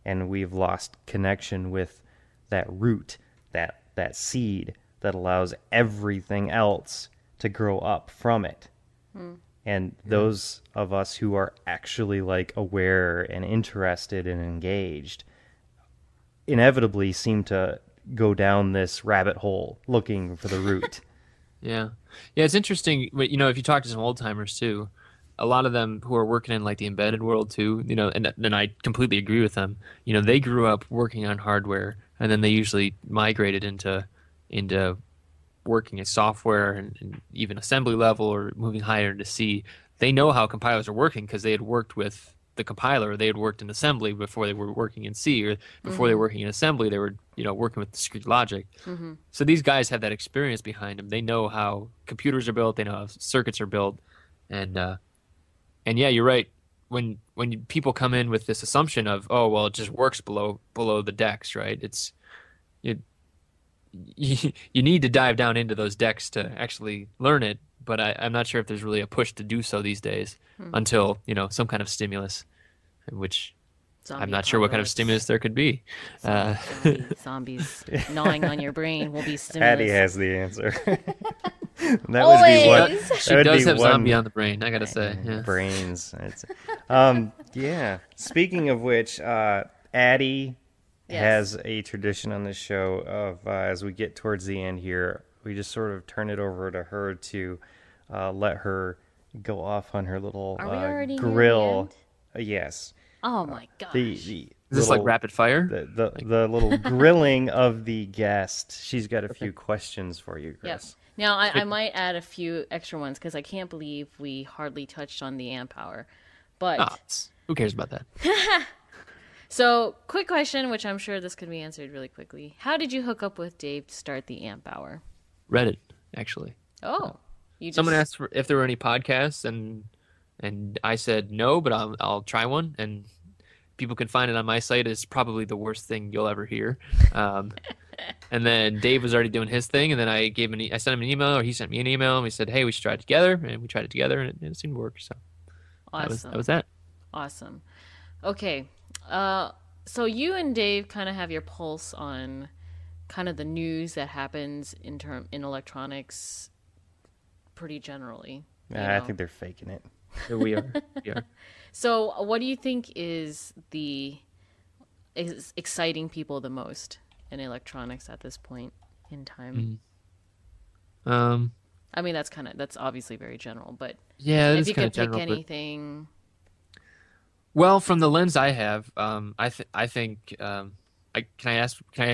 And we've lost connection with that root, that seed that allows everything else to grow up from it. And those of us who are actually like aware and interested and engaged inevitably seem to go down this rabbit hole looking for the root. Yeah, it's interesting. If you talk to some old timers too, a lot of them who are working in like the embedded world too, and I completely agree with them. They grew up working on hardware, and then they usually migrated into working at software and even assembly level or moving higher into C. They know how compilers are working because they had worked with the compiler, or they had worked in assembly before they were working in C, or before they were working in assembly, they were working with discrete logic. So these guys have that experience behind them. They know how computers are built. They know how circuits are built, and yeah, you're right. When people come in with this assumption of, oh well, it just works below the decks, right? You need to dive down into those decks to actually learn it. But I'm not sure if there's really a push to do so these days until, some kind of stimulus, which I'm not sure what kind of stimulus there could be. Zombies gnawing on your brain will be stimulus. Patty has the answer. That would be she does have zombie on the brain, I gotta say. Yeah. Brains. Yeah. Speaking of which, Addie has a tradition on this show of as we get towards the end here, we just sort of turn it over to her to let her go off on her little grill. Yes. Oh my gosh. Is this like rapid fire? The little grilling of the guest. She's got a few questions for you, Chris. Yes. Now, I might add a few extra ones because I can't believe we hardly touched on the amp hour. But who cares about that? So, quick question, which I'm sure this could be answered really quickly. How did you hook up with Dave to start the Amp Hour? Reddit, actually. Oh, someone asked if there were any podcasts, and I said no, but I'll try one. And people can find it on my site. It's probably the worst thing you'll ever hear. And then Dave was already doing his thing, and then I sent him an email, or he sent me an email, and we said, hey, we should try it together, and we tried it together, and it seemed to work. So awesome. That was that. Awesome. Okay. So you and Dave kind of have your pulse on kind of the news that happens in electronics pretty generally. I think they're faking it. Yeah, we are. So what do you think is exciting people the most in electronics at this point in time? I mean, that's obviously very general, but if you could pick anything. Well, from the lens I have, I think. Can I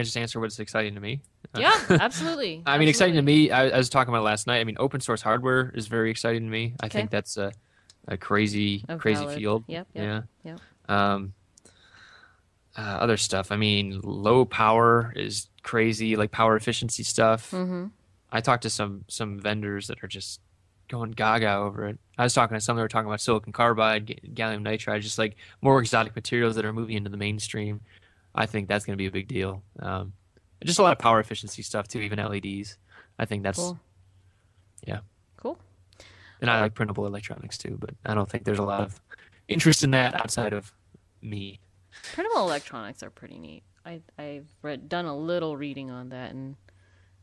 just answer what's exciting to me? Yeah, absolutely. I mean, exciting to me. I was talking about last night. I mean, open source hardware is very exciting to me. I think that's a crazy field. Yep. Other stuff. I mean, low power is crazy, like power efficiency stuff. Mm-hmm. I talked to some vendors that are just going gaga over it. I was talking to some that were talking about silicon carbide, gallium nitride, just like more exotic materials that are moving into the mainstream. I think that's going to be a big deal. Just a lot of power efficiency stuff too, even LEDs. I think that's cool. Yeah. Cool. And I like printable electronics too, but I don't think there's a lot of interest in that outside of me. Printable electronics are pretty neat. I've done a little reading on that, and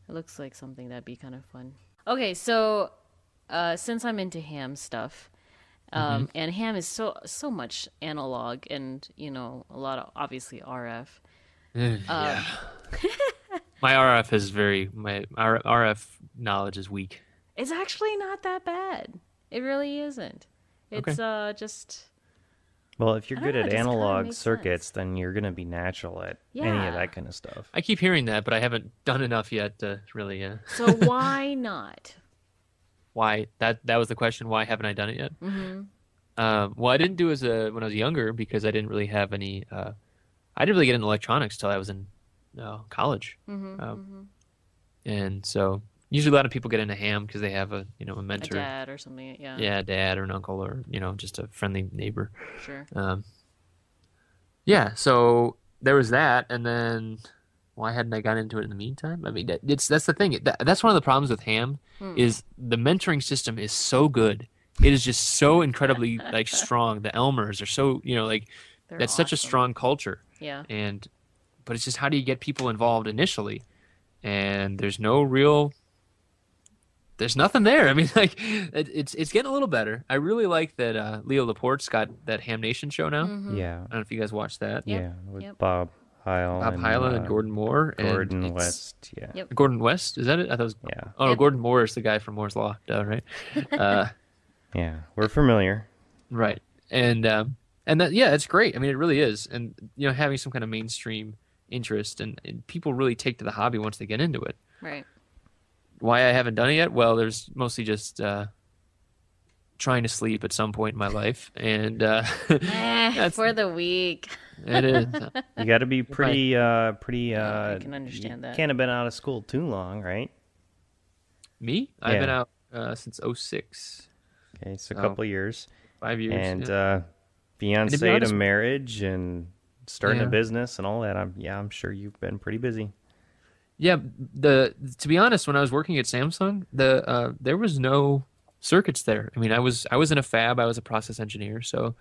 it looks like something that'd be kind of fun. Okay, so since I'm into ham stuff, and ham is so much analog, and a lot of obviously RF. Yeah. My RF knowledge is weak. It's actually not that bad. It really isn't. It's just. Well, if you're good at analog circuits, then you're going to be natural at any of that kind of stuff. I keep hearing that, but I haven't done enough yet to really. So why not? Why? That was the question. Why haven't I done it yet? Mm-hmm. Well, I didn't do when I was younger because I didn't really have any. I didn't really get into electronics till I was in college. And so usually a lot of people get into ham because they have a mentor, a dad or something. Yeah, a dad or an uncle or just a friendly neighbor. Sure. Yeah. So there was that, and then why hadn't I gotten into it in the meantime? I mean, that's the thing. That's one of the problems with ham is the mentoring system is so good. It is just so incredibly strong. The Elmers are so that's such a strong culture. Yeah. But it's just how do you get people involved initially? And there's nothing there. I mean, it's getting a little better. I really like that Leo Laporte's got that Ham Nation show now. Mm-hmm. Yeah. I don't know if you guys watched that. Yeah, with Bob Heil and Gordon Moore. Gordon West, yeah. Yep. Gordon West, is that it? I thought it was, yeah. Oh, no, Gordon Moore is the guy from Moore's Law, right? Yeah, we're familiar. Right. And that, it's great. I mean, it really is. And, having some kind of mainstream interest and people really take to the hobby once they get into it. Right. Why I haven't done it yet? Well, there's mostly just trying to sleep at some point in my life. And that's for the week. It is. You got to be pretty. I can understand that. Can't have been out of school too long, right? Me? Yeah. I've been out since 2006. Okay, so a couple years. 5 years. And fiancé to marriage and starting a business and all that. I'm sure you've been pretty busy. Yeah, to be honest, when I was working at Samsung, there was no circuits there. I mean, I was in a fab. I was a process engineer, so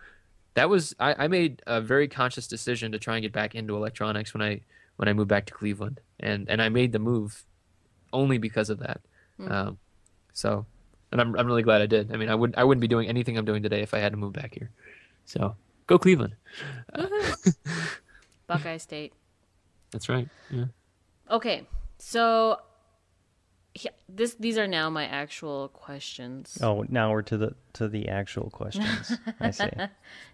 that was I made a very conscious decision to try and get back into electronics when I moved back to Cleveland, and I made the move only because of that. So, and I'm really glad I did. I mean, I wouldn't be doing anything I'm doing today if I had to move back here. So, go Cleveland. Buckeye State. That's right. Yeah. Okay, so these are now my actual questions. Oh, now we're to the actual questions. I see.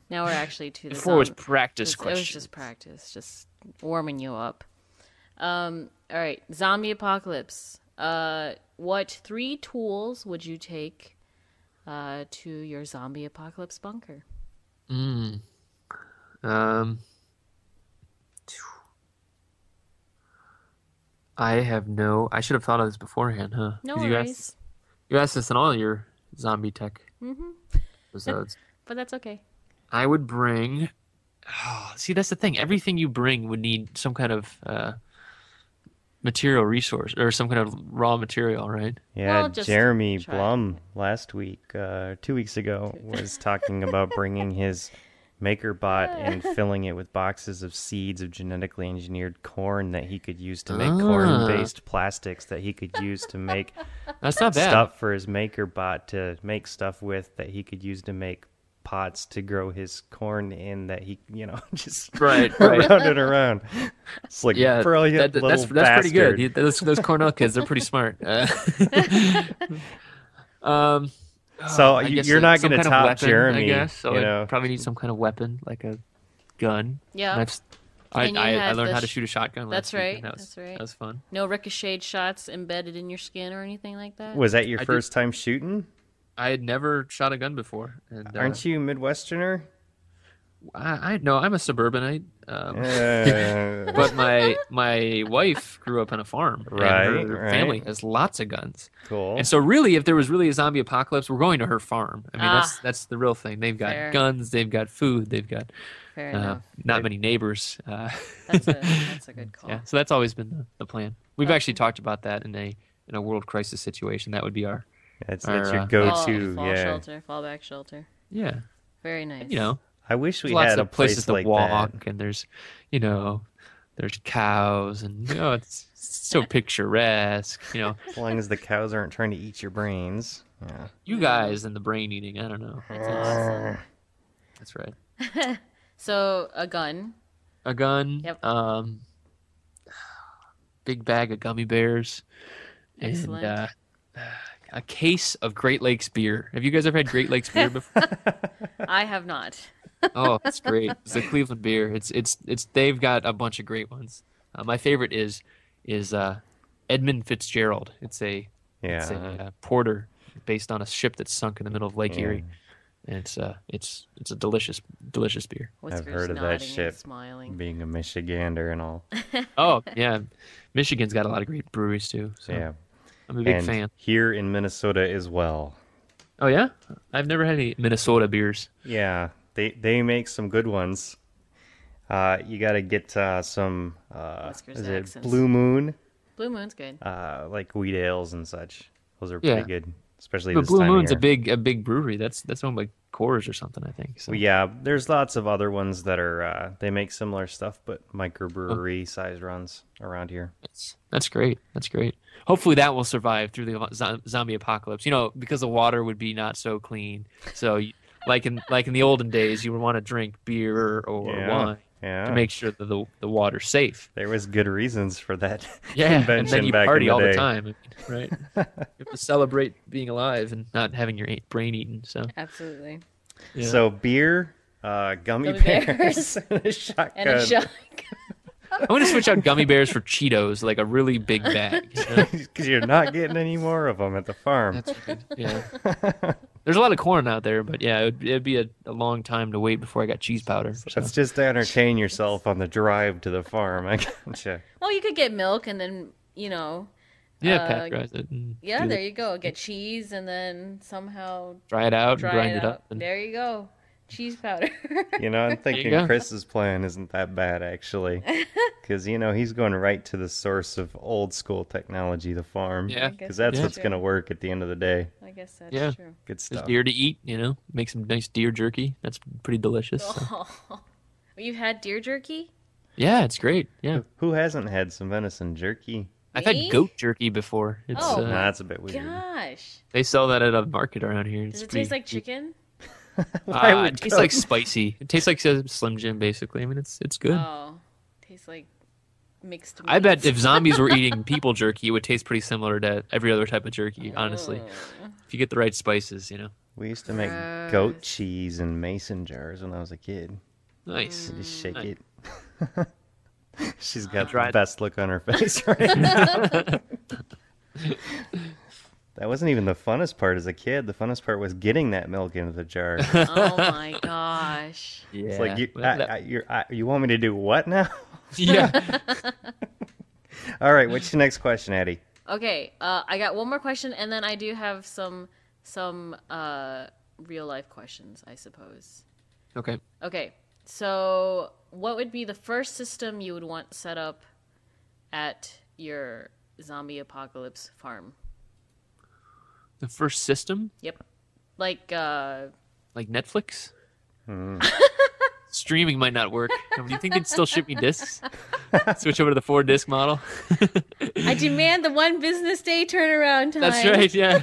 Now we're actually to the. Before it was practice questions. It was just practice, just warming you up. All right, zombie apocalypse. What 3 tools would you take to your zombie apocalypse bunker? Mm. Um, I should have thought of this beforehand, huh? No 'Cause worries. you asked this in all your zombie tech Mm-hmm. episodes. But that's okay. I would bring. Oh, see, that's the thing. Everything you bring would need some kind of material resource or some kind of raw material, right? Yeah, Well, just Jeremy try. Blum last week, 2 weeks ago, was talking about bringing his MakerBot and filling it with boxes of seeds of genetically engineered corn that he could use to make corn-based plastics that he could use to make That's not bad. stuff for his MakerBot to make stuff with that he could use to make pots to grow his corn in that he, just Right. around and around. It's like, Yeah, brilliant little that's pretty bastard. good. Those Cornell kids, they're pretty smart. So I guess you're not some going to kind of top weapon, Jeremy, I guess. So you I know. probably need some kind of weapon, like a gun. Yeah. And I And you I had learned the how to shoot a shotgun. That's last week, right. and That's right. That was fun. No ricocheted shots embedded in your skin or anything like that? Was that your I did- first time shooting? I had never shot a gun before. And, Aren't you Midwesterner? I no, I'm a suburbanite. Uh, But my wife grew up on a farm, Right, and her right. family has lots of guns. cool. And so, really, if there was really a zombie apocalypse, we're going to her farm. I mean, that's the real thing. They've got Fair. guns, they've got food, they've got Fair enough. not many neighbors. That's a good call. Yeah, so that's always been the plan. We've actually talked about that in a world crisis situation. That would be our That's our, your uh, go-to. Fall Yeah. shelter, fallback shelter. yeah. Very nice. You know, I wish we there's lots had a of places place like to walk, that. and there's there's cows, and it's so picturesque. As long as the cows aren't trying to eat your brains. Yeah. You guys and the brain eating. I don't know. That's awesome. That's right. So a gun. A gun. Yep. Big bag of gummy bears. Excellent. And a case of Great Lakes beer. Have you guys ever had Great Lakes beer before? I have not. Oh, it's great. It's the Cleveland beer. It's they've got a bunch of great ones. My favorite is Edmund Fitzgerald. It's a porter based on a ship that's sunk in the middle of Lake Erie. And it's a delicious beer. Whisker's I've heard of that nodding and ship. Smiling. Being a Michigander and all. Oh yeah, Michigan's got a lot of great breweries too. So Yeah. I'm a big And fan. here in Minnesota as well. Oh yeah, I've never had any Minnesota beers. Yeah, they make some good ones. You got to get some Whiskers is it accents. Blue Moon, Blue Moon's good. like wheat ales and such. Those are Yeah. pretty good, especially But this Blue time Moon's of year. a big brewery. That's owned by Coors or something, I think. So Well, yeah, there's lots of other ones that are they make similar stuff, but microbrewery sized runs around here. that's great. That's great. Hopefully that will survive through the zombie apocalypse. Because the water would be not so clean. So like in the olden days, you would want to drink beer or wine Yeah, to make sure that the water's safe. there was good reasons for that Yeah, and invention then you back party in the all day. the time, right? You have to celebrate being alive and not having your brain eaten. So Absolutely. yeah. So beer, gummy Gummy bears, bears. and a shotgun. And a shotgun. I want to switch out gummy bears for Cheetos, like a really big bag. Because you're not getting any more of them at the farm. That's good. Yeah. There's a lot of corn out there, but yeah, it'd be a long time to wait before I got cheese powder. So. That's just to entertain yourself on the drive to the farm. I gotcha. Oh, you could get milk and then, Yeah, pasteurize it. And yeah, do there the- you go. Get cheese and then somehow Dry it out dry and grind it it out. up. And, There you go. Cheese powder. I'm thinking go. Chris's plan isn't that bad, actually. Because, he's going right to the source of old school technology, the farm. Yeah. Because that's Yeah. what's going to work at the end of the day. I guess that's Yeah. true. Good There's stuff. deer to eat, make some nice deer jerky. That's pretty delicious. so. Oh. You've had deer jerky? Yeah, it's great. Yeah. Who hasn't had some venison jerky? I've Me? had goat jerky before. It's Oh. Nah, that's a bit weird. Gosh. they sell that at a market around here. Does It's it taste like chicken? Why would it tastes like spicy. It tastes like a Slim Jim, basically. I mean, it's good. Oh. Tastes like mixed meat. I bet if zombies were eating people jerky, it would taste pretty similar to every other type of jerky, honestly. Oh. If you get the right spices, We used to make Gross. goat cheese in mason jars when I was a kid. Nice. Mm. Just shake Nice. it. She's got the tried. best look on her face right now. That wasn't even the funnest part as a kid. The funnest part was getting that milk into the jar. Oh my gosh. Yeah. It's like you want me to do what now? Yeah. All right, what's your next question, Eddie? Okay, I got one more question, and then I do have some real life questions, I suppose. Okay. Okay, so what would be the first system you would want set up at your zombie apocalypse farm? The first system? Yep. Like Netflix? Streaming might not work. Do you think they'd still ship me discs? Switch over to the 4-disc model? I demand the 1 business day turnaround time. That's right, yeah.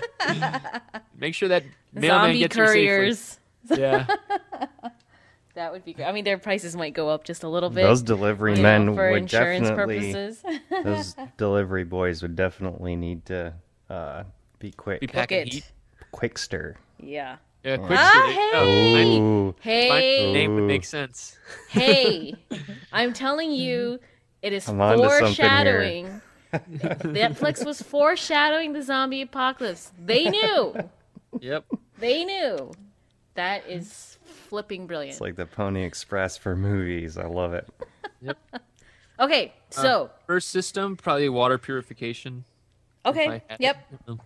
Make sure that mailman Zombie gets couriers. here safely. Yeah. That would be great. I mean, their prices might go up just a little bit. Those delivery men for would insurance definitely. purposes. Those delivery boys would definitely need to be quick. Be packing it. heat. Quickster. Yeah. Yeah, quick Hey! Ooh. Hey, name would make sense. hey! I'm telling you, it is I'm onto something foreshadowing. Netflix was foreshadowing the zombie apocalypse. They knew. Yep. They knew. That is flipping brilliant. It's like the Pony Express for movies. I love it. Yep. Okay, so First system, probably water purification. okay, yep,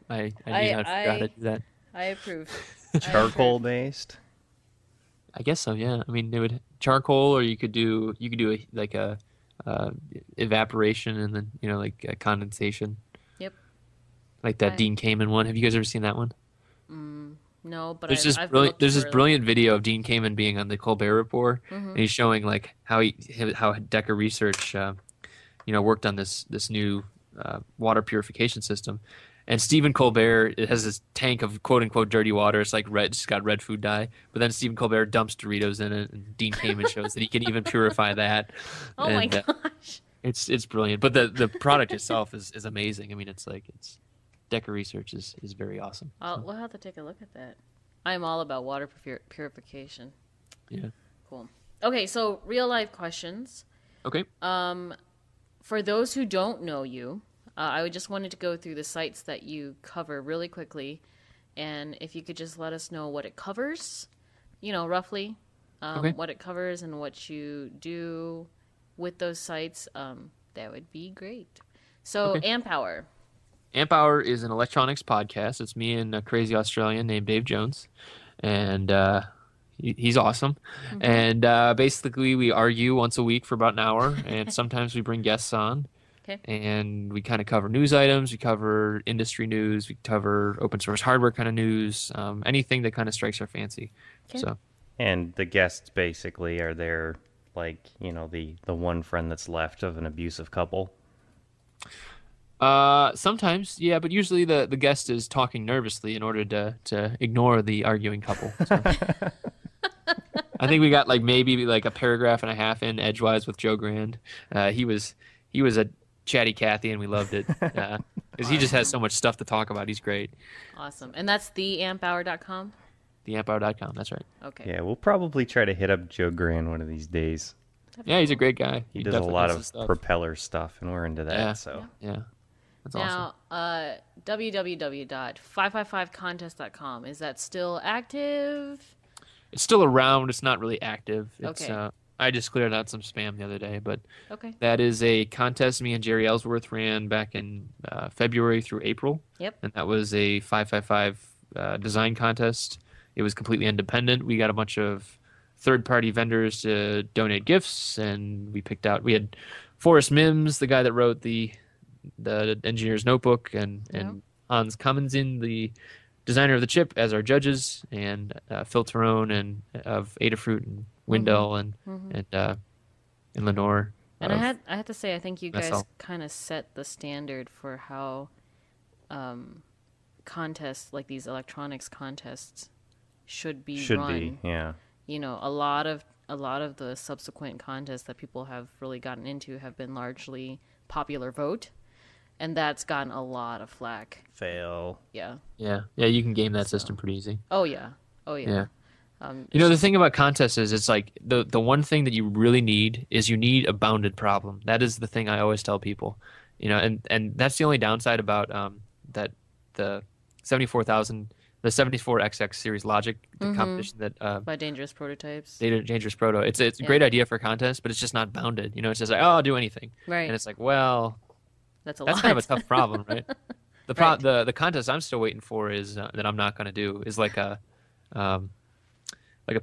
I knew how to do that. I approve. Charcoal based. I guess so. Yeah. I mean, they would charcoal, or you could do a evaporation, and then like a condensation. Yep. Like that I- Dean Kamen one. Have you guys ever seen that one? No, but There's I've this looked for them. brilliant video of Dean Kamen being on the Colbert Report, and he's showing like how Decker Research, worked on this new water purification system. And Stephen Colbert, it has this tank of quote unquote dirty water. It's like red, it's got red food dye. But then Stephen Colbert dumps Doritos in it, and Dean Kamen shows that he can even purify that. Oh my And, gosh. it's brilliant. But the product itself is amazing. I mean, it's Decker Research is very awesome. We'll have to take a look at that. I'm all about water purification. Yeah. Cool. Okay, so real life questions. Okay. For those who don't know you, I just wanted to go through the sites that you cover really quickly, and if you could just let us know what it covers, roughly, Okay. what it covers and what you do with those sites, that would be great. So, Okay. Amp Hour. Amp Hour is an electronics podcast. It's me and a crazy Australian named Dave Jones, and he's awesome. And basically, we argue once a week for about an hour, and sometimes we bring guests on. Okay. And we kind of cover news items. We cover industry news. We cover open source hardware kind of news. Anything that kind of strikes our fancy. Okay. So And the guests basically are there, like, the one friend that's left of an abusive couple. sometimes, yeah, but usually the guest is talking nervously in order to ignore the arguing couple. So. I think we got maybe a paragraph and a half in edgewise with Joe Grand. He was a chatty Cathy, and we loved it because he just has so much stuff to talk about. He's great. Awesome. And that's theamphour.com? Theamphour.com. That's right. Okay. Yeah, we'll probably try to hit up Joe Gran one of these days. Yeah, he's a great guy. He does a definitely lot does of his stuff. propeller stuff, and we're into that. Yeah. So Yeah, that's awesome. Now, www.555contest.com, is that still active? It's still around. It's not really active. It's, Okay. I just cleared out some spam the other day, but Okay. that is a contest me and Jerry Ellsworth ran back in February through April. Yep. And that was a 555 design contest. It was completely independent. We got a bunch of third-party vendors to donate gifts, and we had Forrest Mims, the guy that wrote the engineer's notebook, and Hans Commensin, the designer of the chip, as our judges, and Phil Terone and of Adafruit and Wendell and Lenore. And I had to say, I think you guys SL. kind of set the standard for how contests like these electronics contests should be run. yeah. A lot of the subsequent contests that people have really gotten into have been largely popular vote, and that's gotten a lot of flack. Fail. Yeah. Yeah, you can game that system pretty easy. Oh yeah. Yeah. The thing about contests is it's like the one thing that you really need is you need a bounded problem. That is the thing I always tell people. And that's the only downside about that the 74,000, the 74XX series logic, the competition that by Dangerous Prototypes. Dangerous Proto. It's a great idea for a contest, but it's just not bounded. It's just like, oh, I'll do anything. Right. And it's like, well, that's kind of a tough problem, right? The contest I'm still waiting for is that I'm not going to do is like a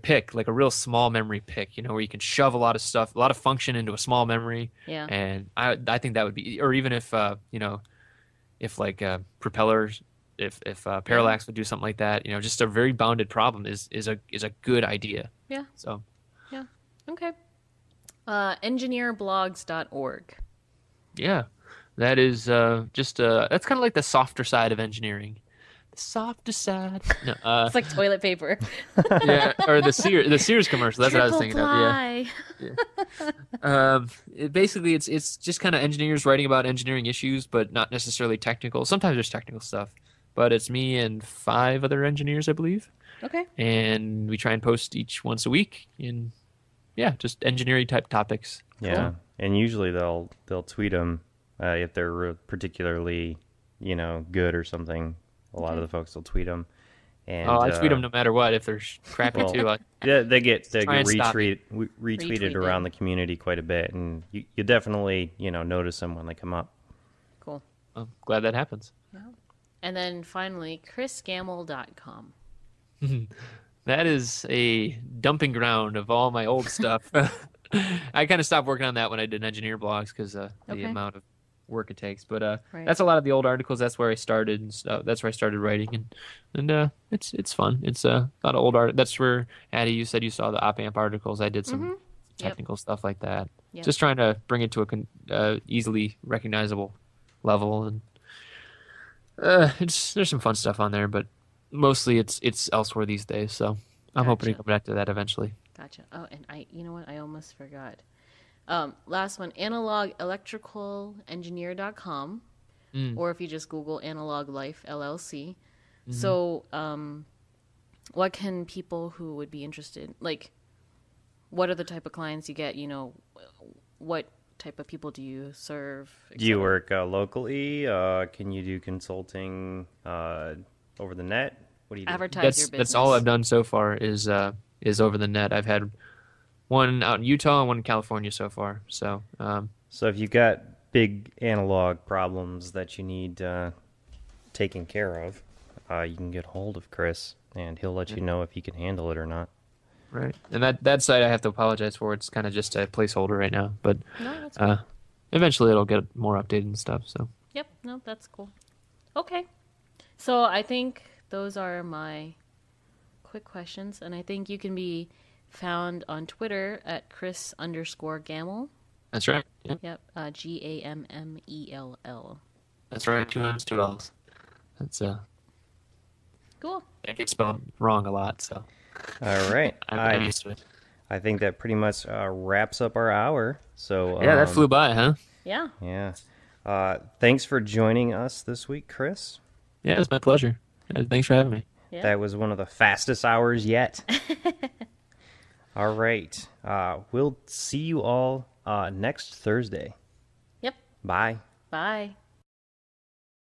pick, like a real small memory pick, where you can shove a lot of stuff, a lot of function into a small memory. Yeah. And I think that would be, or even if if like propellers, if parallax would do something like that, just a very bounded problem is a good idea. Yeah. So. Yeah. Okay. Engineerblogs.org. Yeah. That is just that's kind of like the softer side of engineering. The softer side. No, it's like toilet paper. Yeah, or the Sears commercial. That's what I was thinking of. Yeah. Basically, it's just kind of engineers writing about engineering issues, but not necessarily technical. Sometimes there's technical stuff, but it's me and 5 other engineers, I believe. Okay. And we try and post each once a week in, just engineering type topics. Yeah, cool. And usually they'll tweet them if they're particularly good or something. A lot of the folks will tweet them. And, I tweet them no matter what. If they're crappy too, they get retweeted around the community quite a bit, and you definitely notice them when they come up. Cool. I'm glad that happens. Yeah. And then finally, chrisgammell.com. That is a dumping ground of all my old stuff. I kind of stopped working on that when I did engineer blogs because the amount of work it takes, but that's a lot of the old articles. That's where I started, and that's where I started writing, and it's fun. It's a lot of old art. That's where Addie, you said you saw the op amp articles. I did some technical stuff like that. Yep. Just trying to bring it to a easily recognizable level, and there's some fun stuff on there, but mostly it's elsewhere these days. So I'm hoping to come back to that eventually. Gotcha. Oh, and you know what? I almost forgot. Last one, analogelectricalengineer.com, or if you just Google Analog Life LLC. Mm-hmm. So, what can people who would be interested, like, what are the type of clients you get? What type of people do you serve? Do you work locally? Can you do consulting over the net? What do you do? Advertise your business. That's all I've done so far is over the net. I've had one out in Utah and one in California so far. So if you got big analog problems that you need taken care of, you can get hold of Chris, and he'll let you know if he can handle it or not. Right. And that site I have to apologize for. It's kind of just a placeholder right now, but that's cool. Eventually it'll get more updated and stuff. So. Yep. No, that's cool. Okay. So I think those are my quick questions, and I think you can be found on Twitter at Chris_Gammell. That's right. Yep. Gammell. That's right. 2 M's, 2 L's. That's cool. It gets spelled wrong a lot, so. All right. I'm used to it. I think that pretty much wraps up our hour. So yeah, that flew by, huh? Yeah. Yeah. Thanks for joining us this week, Chris. Yeah, it was my pleasure. Thanks for having me. Yeah. That was one of the fastest hours yet. All right. We'll see you all next Thursday. Yep. Bye. Bye.